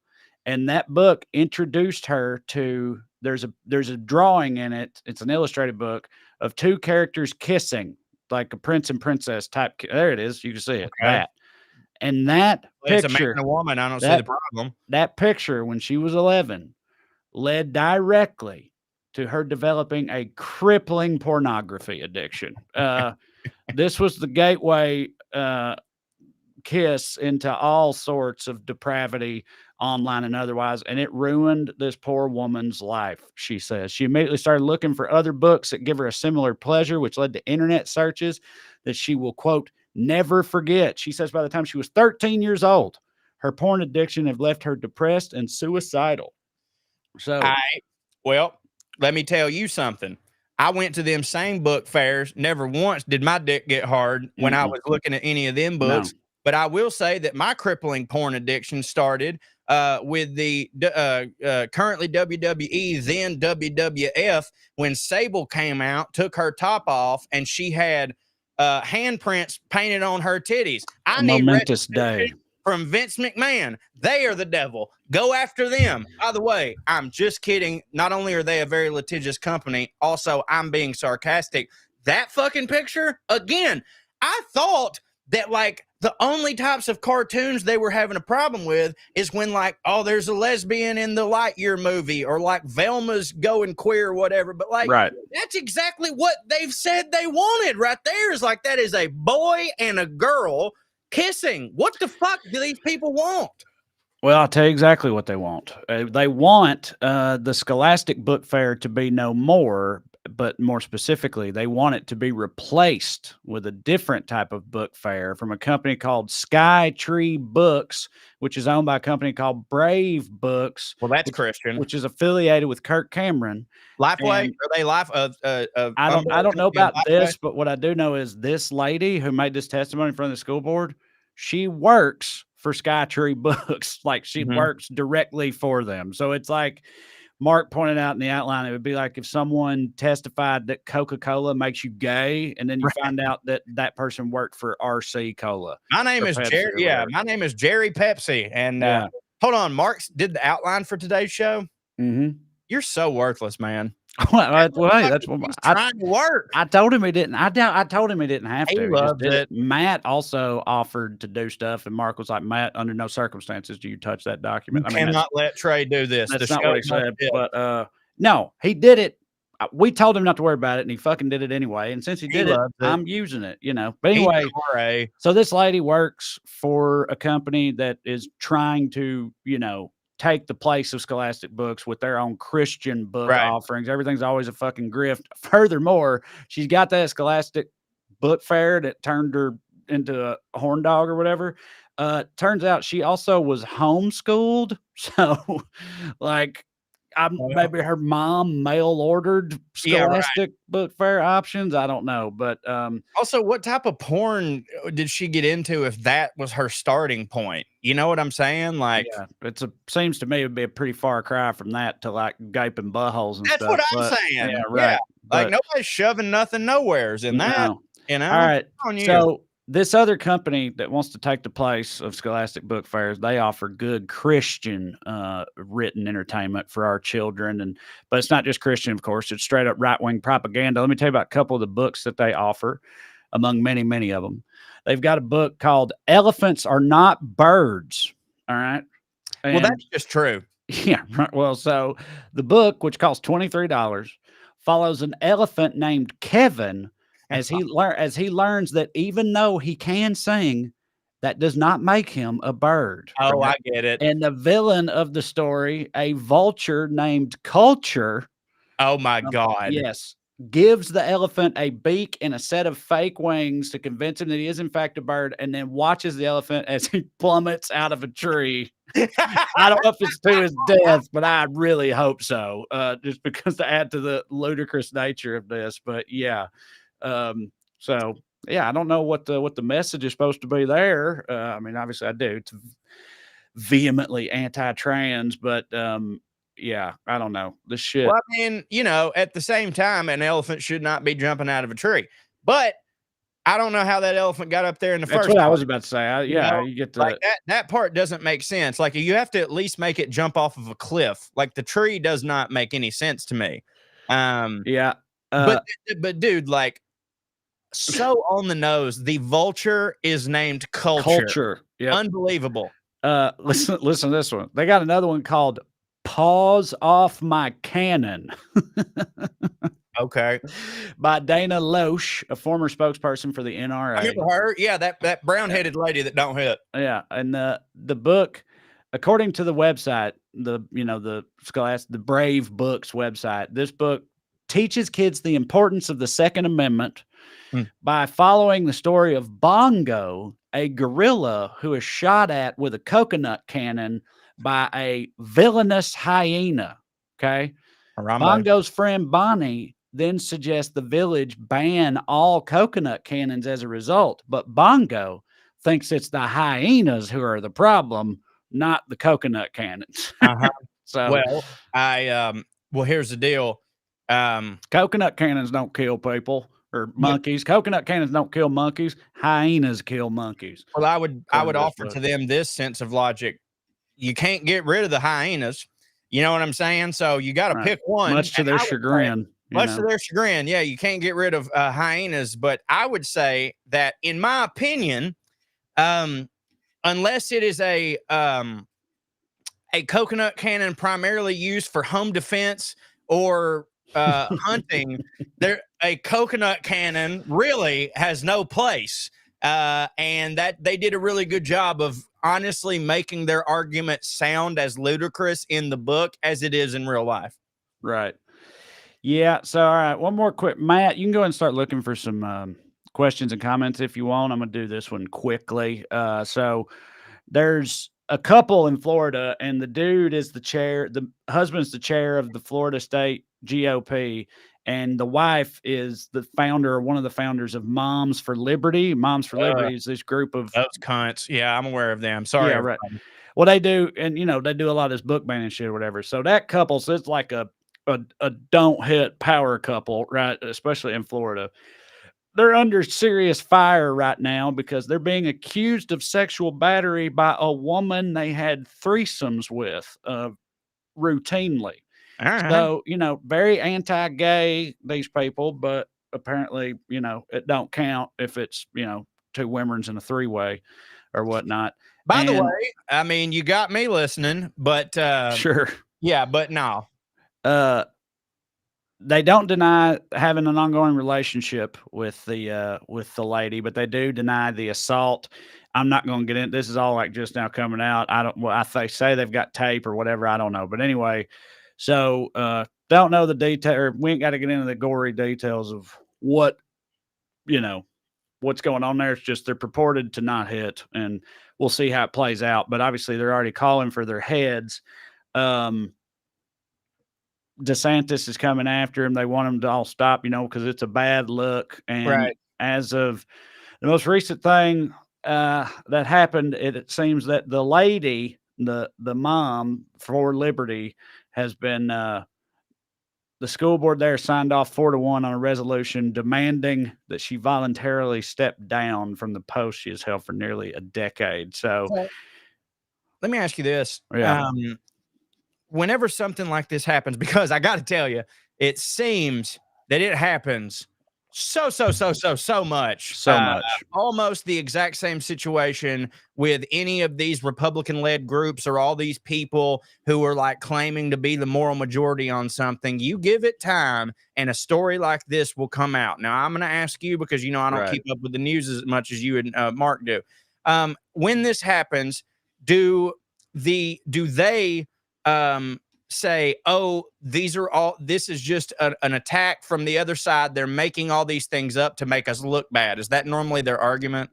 And that book introduced her to, there's a drawing in it. It's an illustrated book of two characters kissing, like a prince and princess type. There it is. You can see it. Okay. That. And that picture, it's a man and a woman. I don't see the problem. That picture when she was 11 led directly to her developing a crippling pornography addiction. This was the gateway kiss into all sorts of depravity, online and otherwise, and it ruined this poor woman's life, she says. She immediately started looking for other books that give her a similar pleasure, which led to internet searches that she will, quote, never forget. She says by the time she was 13 years old, her porn addiction had left her depressed and suicidal. So, well, let me tell you something. I went to them same book fairs. Never once did my dick get hard when I was looking at any of them books. No. But I will say that my crippling porn addiction started with the currently WWE, then WWF, when Sable came out, took her top off, and she had handprints painted on her titties. I need momentous day from Vince McMahon. They are the devil. Go after them. By the way, I'm just kidding. Not only are they a very litigious company, also I'm being sarcastic. That fucking picture, again, I thought that like the only types of cartoons they were having a problem with is when like, oh, there's a lesbian in the Lightyear movie, or like Velma's going queer or whatever. But like, that's exactly what they've said they wanted right there. Is like, that is a boy and a girl kissing. What the fuck do these people want? Well, I'll tell you exactly what they want. They want the Scholastic Book Fair to be no more, but more specifically, they want it to be replaced with a different type of book fair from a company called Sky Tree Books, which is owned by a company called Brave Books. Well, that's Christian, which is affiliated with Kirk Cameron. Lifeway? Are they life? I don't know about this, but what I do know is this lady who made this testimony in front of the school board, she works for Sky Tree Books. Like she works directly for them. So it's like Mark pointed out in the outline, it would be like if someone testified that Coca-Cola makes you gay, and then you find out that that person worked for RC Cola. My name is Jerry. Yeah, my name is Jerry Pepsi. And hold on, Mark did the outline for today's show. Mm-hmm. You're so worthless, man. Well, hey, that's what He's trying to work. I told him he didn't. I told him he didn't have He to. He just loved did it. Matt also offered to do stuff, and Mark was like, "Matt, under no circumstances do you touch that document." You cannot let Trae do this. That's The not what he show must said. live. But no, he did it. We told him not to worry about it, and he fucking did it anyway. And since he did it, loves it. I'm using it. But He's anyway, an RA. so this lady works for a company that is trying to, take the place of Scholastic Books with their own Christian book Right. offerings. Everything's always a fucking grift. Furthermore, she's got that Scholastic Book Fair that turned her into a horn dog or whatever. Turns out she also was homeschooled. So, like, maybe her mom mail ordered Scholastic Book Fair options. I don't know, but also, what type of porn did she get into if that was her starting point? You know what I'm saying? Like, yeah, seems to me it'd be a pretty far cry from that to like gaping buttholes and that's stuff. what I'm but, saying. Yeah, right. Yeah, like nobody's shoving nothing nowheres in that. You know. All right. On you. So this other company that wants to take the place of Scholastic Book Fairs, they offer good Christian written entertainment for our children. But it's not just Christian, of course. It's straight up right-wing propaganda. Let me tell you about a couple of the books that they offer, among many, many of them. They've got a book called Elephants Are Not Birds. All right. Well, that's just true. Yeah. Right. Well, so the book, which costs $23, follows an elephant named Kevin as he learns that even though he can sing, that does not make him a bird. Oh, right? I get it. And the villain of the story, a vulture named Culture. Oh my God. Yes. Gives the elephant a beak and a set of fake wings to convince him that he is in fact a bird, and then watches the elephant as he plummets out of a tree. I don't know if it's to his death, but I really hope so. Just because to add to the ludicrous nature of this. But yeah. So yeah, I don't know what the message is supposed to be there. I mean, obviously I do. It's vehemently anti-trans, but yeah, I don't know. This shit. Well, I mean, at the same time, an elephant should not be jumping out of a tree. But I don't know how that elephant got up there in the That's first what place. I was about to say. You get the like that part doesn't make sense. Like you have to at least make it jump off of a cliff. Like the tree does not make any sense to me. Yeah. But dude, like so on the nose, the vulture is named Culture. Yeah. Unbelievable. Listen to this one. They got another one called Paws Off My Cannon. Okay. By Dana Loesch, a former spokesperson for the NRA. I remember her. Yeah, that brown-headed lady that don't hit. Yeah, and the book, according to the website, the Scholastic, the Brave Books website, this book teaches kids the importance of the Second Amendment by following the story of Bongo, a gorilla who is shot at with a coconut cannon by a villainous hyena. Okay. Bongo's friend Bonnie then suggests the village ban all coconut cannons as a result, but Bongo thinks it's the hyenas who are the problem, not the coconut cannons. So, well, here's the deal. Coconut cannons don't kill people or monkeys. Coconut cannons don't kill monkeys. Hyenas kill monkeys. Well, I would offer to them this sense of logic. You can't get rid of the hyenas. You know what I'm saying? So you got to pick one. Much to their chagrin. Much to their chagrin. Yeah, you can't get rid of hyenas. But I would say that, in my opinion, unless it is a coconut cannon primarily used for home defense or hunting, a coconut cannon really has no place. And that they did a really good job of honestly making their argument sound as ludicrous in the book as it is in real life. Right. Yeah. So, all right. One more quick, Matt, you can go ahead and start looking for some questions and comments if you want. I'm going to do this one quickly. So there's a couple in Florida, and the dude is the husband's the chair of the Florida State GOP. And the wife is one of the founders of Moms for Liberty. Moms for Liberty is this group of those cunts. Yeah, I'm aware of them. Sorry. Yeah, right. Well, they do, and they do a lot of this book banning shit or whatever. So that couple, so it's like a don't hit power couple, right? Especially in Florida. They're under serious fire right now because they're being accused of sexual battery by a woman they had threesomes with routinely. All right. So, very anti-gay, these people, but apparently, it don't count if it's, two women's in a three-way or whatnot. By the And way, I mean, you got me listening, but sure. yeah, but no. They don't deny having an ongoing relationship with the lady, but they do deny the assault. I'm not going to get in. This is all like just now coming out. They say they've got tape or whatever. I don't know. But anyway, so don't know the detail. Or we ain't got to get into the gory details of what's going on there. It's just they're purported to not hit, and we'll see how it plays out. But obviously, they're already calling for their heads. DeSantis is coming after him. They want him to all stop, because it's a bad look. And as of the most recent thing that happened, it seems that the lady, the mom for Liberty, has been the school board there signed off 4-1 on a resolution demanding that she voluntarily step down from the post she has held for nearly a decade. So let me ask you this. Yeah. Whenever something like this happens, because I got to tell you, it seems that it happens so much. Almost the exact same situation with any of these Republican-led groups or all these people who are like claiming to be the moral majority on something. You give it time, and a story like this will come out. Now, I'm going to ask you because, I don't keep up with the news as much as you and Mark do. When this happens, do they say, oh, this is just an attack from the other side. They're making all these things up to make us look bad. Is that normally their argument?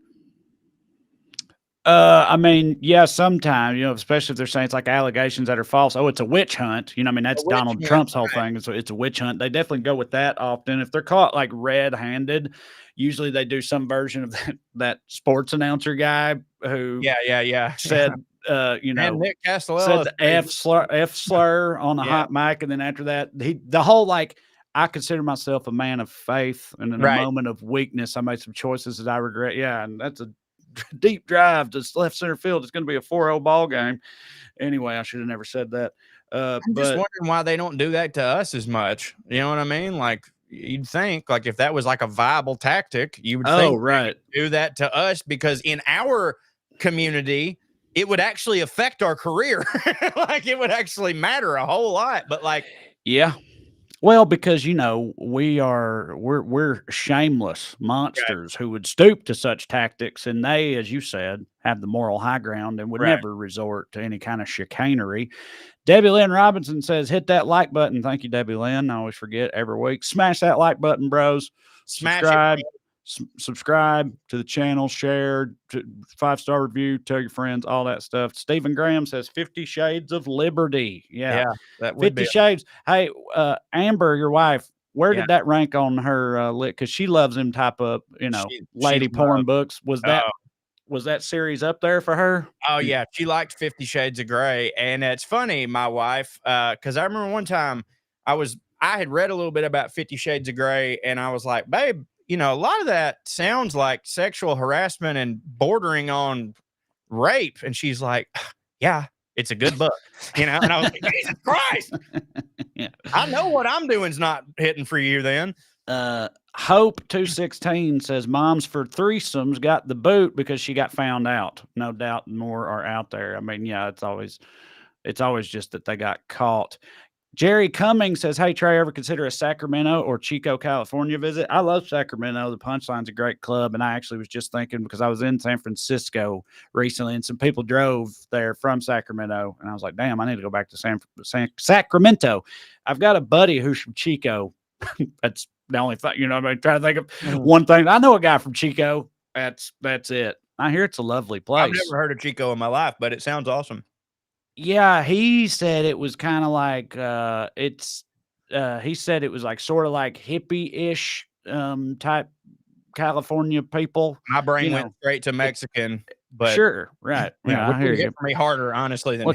I mean, yeah, sometimes, especially if they're saying it's like allegations that are false. Oh, it's a witch hunt. That's Donald Trump's whole thing. So it's a witch hunt. They definitely go with that often. If they're caught like red-handed, usually they do some version of that sports announcer guy who said, and Nick said the F slur on the hot mic. And then after that, the whole, like, I consider myself a man of faith, and in a moment of weakness, I made some choices that I regret. Yeah. And that's a deep drive to left center field. It's going to be a 4-0 ball game. Anyway, I should have never said that. I'm just wondering why they don't do that to us as much. You know what I mean? Like, you'd think, like, if that was like a viable tactic, you would think do that to us, because in our community, it would actually affect our career. Like, it would actually matter a whole lot. But like, yeah. Well, because we're shameless monsters who would stoop to such tactics, and they, as you said, have the moral high ground and would never resort to any kind of chicanery. Debbie Lynn Robinson says, hit that like button. Thank you, Debbie Lynn. I always forget every week. Smash that like button, bros. Subscribe. Subscribe to the channel, share, 5-star review, tell your friends, all that stuff. Stephen Graham says 50 Shades of Liberty. Yeah, that would 50 Shades. Hey, Amber, your wife, where did that rank on her list? Because she loves them type of, lady porn books. Was that series up there for her? Oh yeah, she liked 50 Shades of Grey. And it's funny, my wife, because I remember one time I had read a little bit about 50 Shades of Grey, and I was like, babe, a lot of that sounds like sexual harassment and bordering on rape. And she's like, yeah, it's a good book, and I was like, Jesus Christ. I know what I'm doing is not hitting for you then. Hope 216 says moms for threesomes got the boot because she got found out. No doubt more are out there. I mean, yeah, it's always just that they got caught. Jerry Cummings says, hey, Trae, ever consider a Sacramento or Chico, California visit? I love Sacramento. The Punchline's a great club. And I actually was just thinking, because I was in San Francisco recently and some people drove there from Sacramento. And I was like, damn, I need to go back to Sacramento. I've got a buddy who's from Chico. That's the only thing, I'm trying to think of one thing. I know a guy from Chico. That's it. I hear it's a lovely place. I've never heard of Chico in my life, but it sounds awesome. Yeah, he said it was kind of like he said it was like sort of like hippie-ish type California people. My brain went straight to Mexican, but sure, right. Yeah, I hear you. Hit for me harder, honestly, than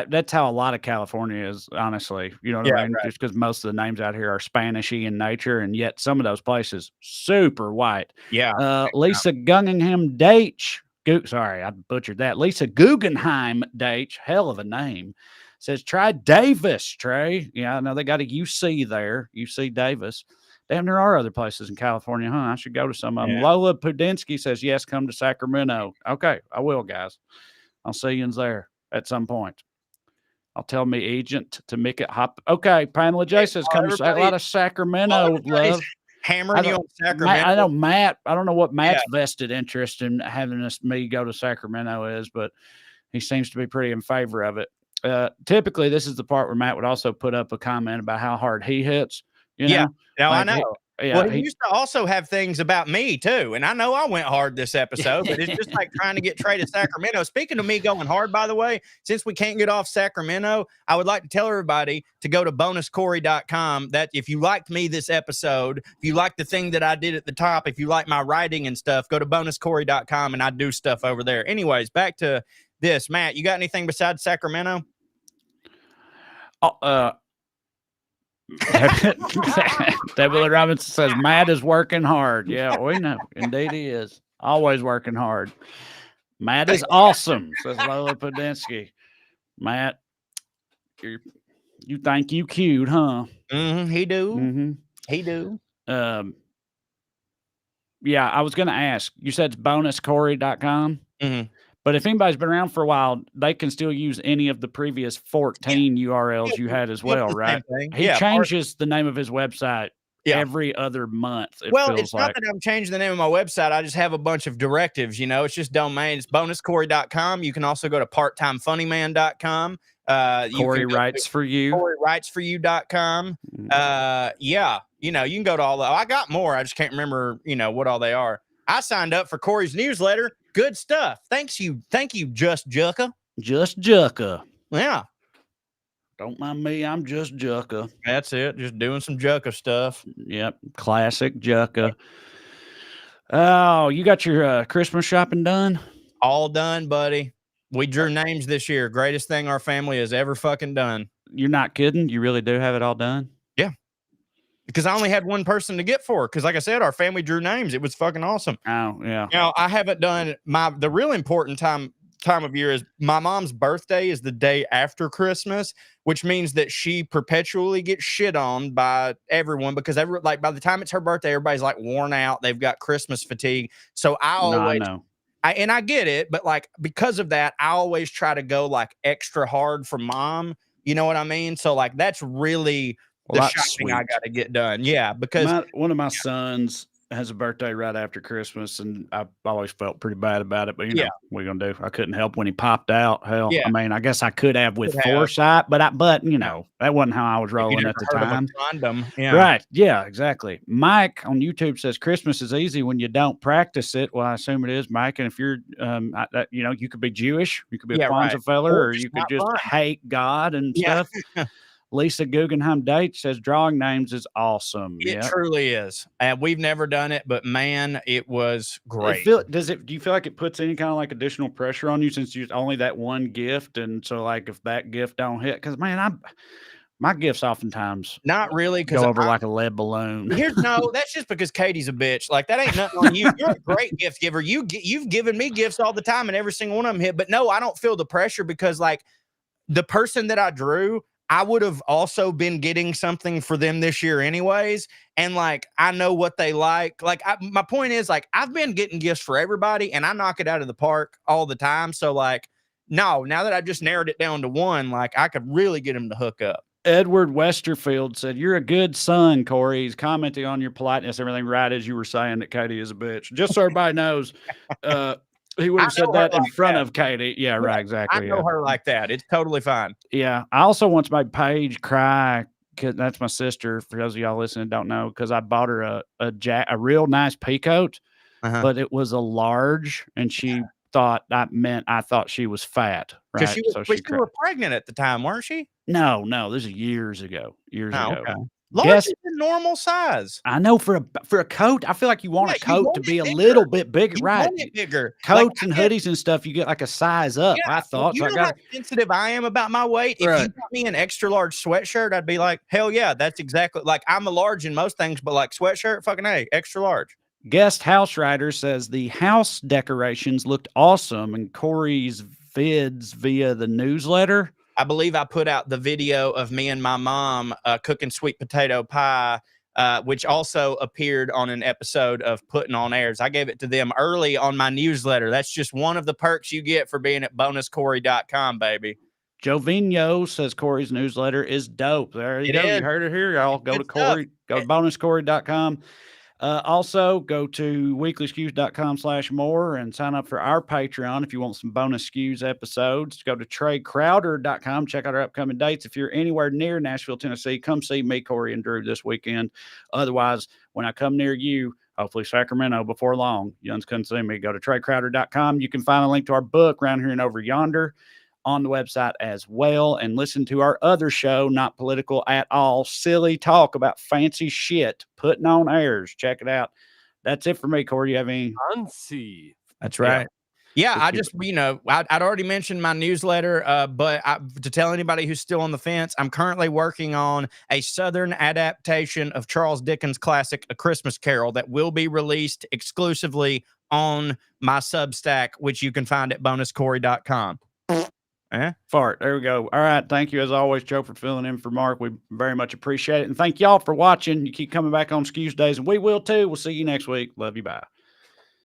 that's how a lot of California is, honestly. You know what I mean? Just because most of the names out here are Spanishy in nature, and yet some of those places super white. Yeah. Lisa Gunningham Deitch. Sorry, I butchered that. Lisa Guggenheim Deitch, hell of a name, Says, try Davis, Trae. Yeah, I know they got a UC there, UC Davis. Damn, there are other places in California, huh? I should go to some of them. Yeah. Lola Pudinsky says, yes, come to Sacramento. Okay, I will, guys. I'll see you there at some point. I'll tell me agent to make it hop. Okay, Pamela J says, come to a lot of Sacramento love. Hammering you on Sacramento. I know Matt. I don't know what Matt's vested interest in having me go to Sacramento is, but he seems to be pretty in favor of it. Typically, this is the part where Matt would also put up a comment about how hard he hits. You know? No, like I know. He used to also have things about me too, and I know I went hard this episode, but it's just like trying to get Trae to Sacramento. Speaking of me going hard, by the way, since we can't get off Sacramento, I would like to tell everybody to go to bonuscorey.com. That if you liked me this episode, if you like the thing that I did at the top, if you like my writing and stuff, go to bonuscorey.com and I do stuff over there. Anyways, back to this. Matt, you got anything besides Sacramento? Debbie Robinson says Matt is working hard. Yeah, we know. Indeed he is. Always working hard. Matt is awesome, says Lola Pudinsky. Matt, you think you cute, huh? He do. Mm-hmm. He do. Yeah, I was going to ask. You said it's bonuscorey.com? Mm-hmm. But if anybody's been around for a while, they can still use any of the previous 14 URLs you had as well, right? He changes the name of his website every other month. It's not that I'm changing the name of my website. I just have a bunch of directives, It's just domain. It's bonuscorey.com. You can also go to parttimefunnyman.com. Corey writes for you. CoreyWritesForYou.com. You can go to all I got more. I just can't remember, what all they are. I signed up for Corey's newsletter. Good stuff. Thank you, Just Jucka. Just Jucka. Yeah. Don't mind me. I'm Just Jucka. That's it. Just doing some Jucka stuff. Yep. Classic Jucka. Oh, you got your Christmas shopping done? All done, buddy. We drew names this year. Greatest thing our family has ever fucking done. You're not kidding? You really do have it all done? Yeah. Because I only had one person to get for. Because like I said, our family drew names. It was fucking awesome. Oh, yeah. Now, I haven't done the real important time of year is my mom's birthday is the day after Christmas, which means that she perpetually gets shit on by everyone because by the time it's her birthday, everybody's like worn out. They've got Christmas fatigue. So I know. I get it, but like because of that, I always try to go like extra hard for mom. You know what I mean? So like that's really the shopping I got to get done. Yeah, because one of my sons has a birthday right after Christmas, and I've always felt pretty bad about it. But you know, what are you gonna do? I couldn't help when he popped out. Hell, I mean, I guess I could have with foresight, but you know, that wasn't how I was rolling at the time. Condom. Yeah. Right? Yeah, exactly. Mike on YouTube says Christmas is easy when you don't practice it. Well, I assume it is, Mike. And if you're, you know, you could be Jewish, you could be a Kwanzaa feller, or you could just hate God and stuff. Lisa Guggenheim Date says drawing names is awesome. It truly is. And we've never done it, but man, it was great. Do you feel like it puts any kind of like additional pressure on you since you only that one gift? And so like if that gift don't hit, because man, my gifts oftentimes not really go over like a lead balloon. That's just because Katie's a bitch. Like that ain't nothing on you. You're a great gift giver. You've given me gifts all the time and every single one of them hit. But no, I don't feel the pressure because like the person that I drew, I would have also been getting something for them this year anyways. And like, I know what they like. Like my point is like, I've been getting gifts for everybody and I knock it out of the park all the time. So like, no, now that I just narrowed it down to one, like I could really get him to hook up. Edward Westerfield said, you're a good son, Corey. He's commenting on your politeness, everything right as you were saying that Katie is a bitch. Just so everybody knows, he would have said that in front of Katie. Yeah, right, exactly. I know her like that. It's totally fine. Yeah. I also once made Paige cry because that's my sister, for those of y'all listening don't know, because I bought her a real nice peacoat, but it was a large, and she thought I thought she was fat. Right. She were pregnant at the time, weren't she? No, this is years ago. Okay. Large is the normal size. I know for a coat, I feel like you want a coat to be a little bit bigger, right? Bigger. Coats and hoodies and stuff, you get like a size up. Yeah, I thought. You know how sensitive I am about my weight. If you got me an extra large sweatshirt, I'd be like, hell yeah, that's exactly like I'm a large in most things, but like sweatshirt, fucking A, extra large. Guest house writer says the house decorations looked awesome, and Corey's vids via the newsletter. I believe I put out the video of me and my mom cooking sweet potato pie, which also appeared on an episode of Putting on Airs. I gave it to them early on my newsletter. That's just one of the perks you get for being at bonuscorey.com, baby. Jovino says Corey's newsletter is dope. There you It go. is. You heard it here, y'all. Go Good to Corey, stuff. go to bonuscorey.com. Also, go to weeklyskews.com/more and sign up for our Patreon if you want some bonus Skews episodes. Go to TraeCrowder.com. Check out our upcoming dates. If you're anywhere near Nashville, Tennessee, come see me, Corey, and Drew this weekend. Otherwise, when I come near you, hopefully Sacramento before long, you couldn't see me. Go to TraeCrowder.com. You can find a link to our book, Round Here and Over Yonder, on the website as well, and listen to our other show, not political at all, silly talk about fancy shit, Putting on Airs. Check it out. That's it for me. Corey, you have any? Fancy. That's right. Yeah, I just, I'd already mentioned my newsletter, but to tell anybody who's still on the fence, I'm currently working on a Southern adaptation of Charles Dickens' classic A Christmas Carol that will be released exclusively on my Substack, which you can find at bonuscorey.com. Fart. There we go. All right. Thank you, as always, Joe, for filling in for Mark. We very much appreciate it. And thank y'all for watching. You keep coming back on Skews Days, and we will too. We'll see you next week. Love you. Bye.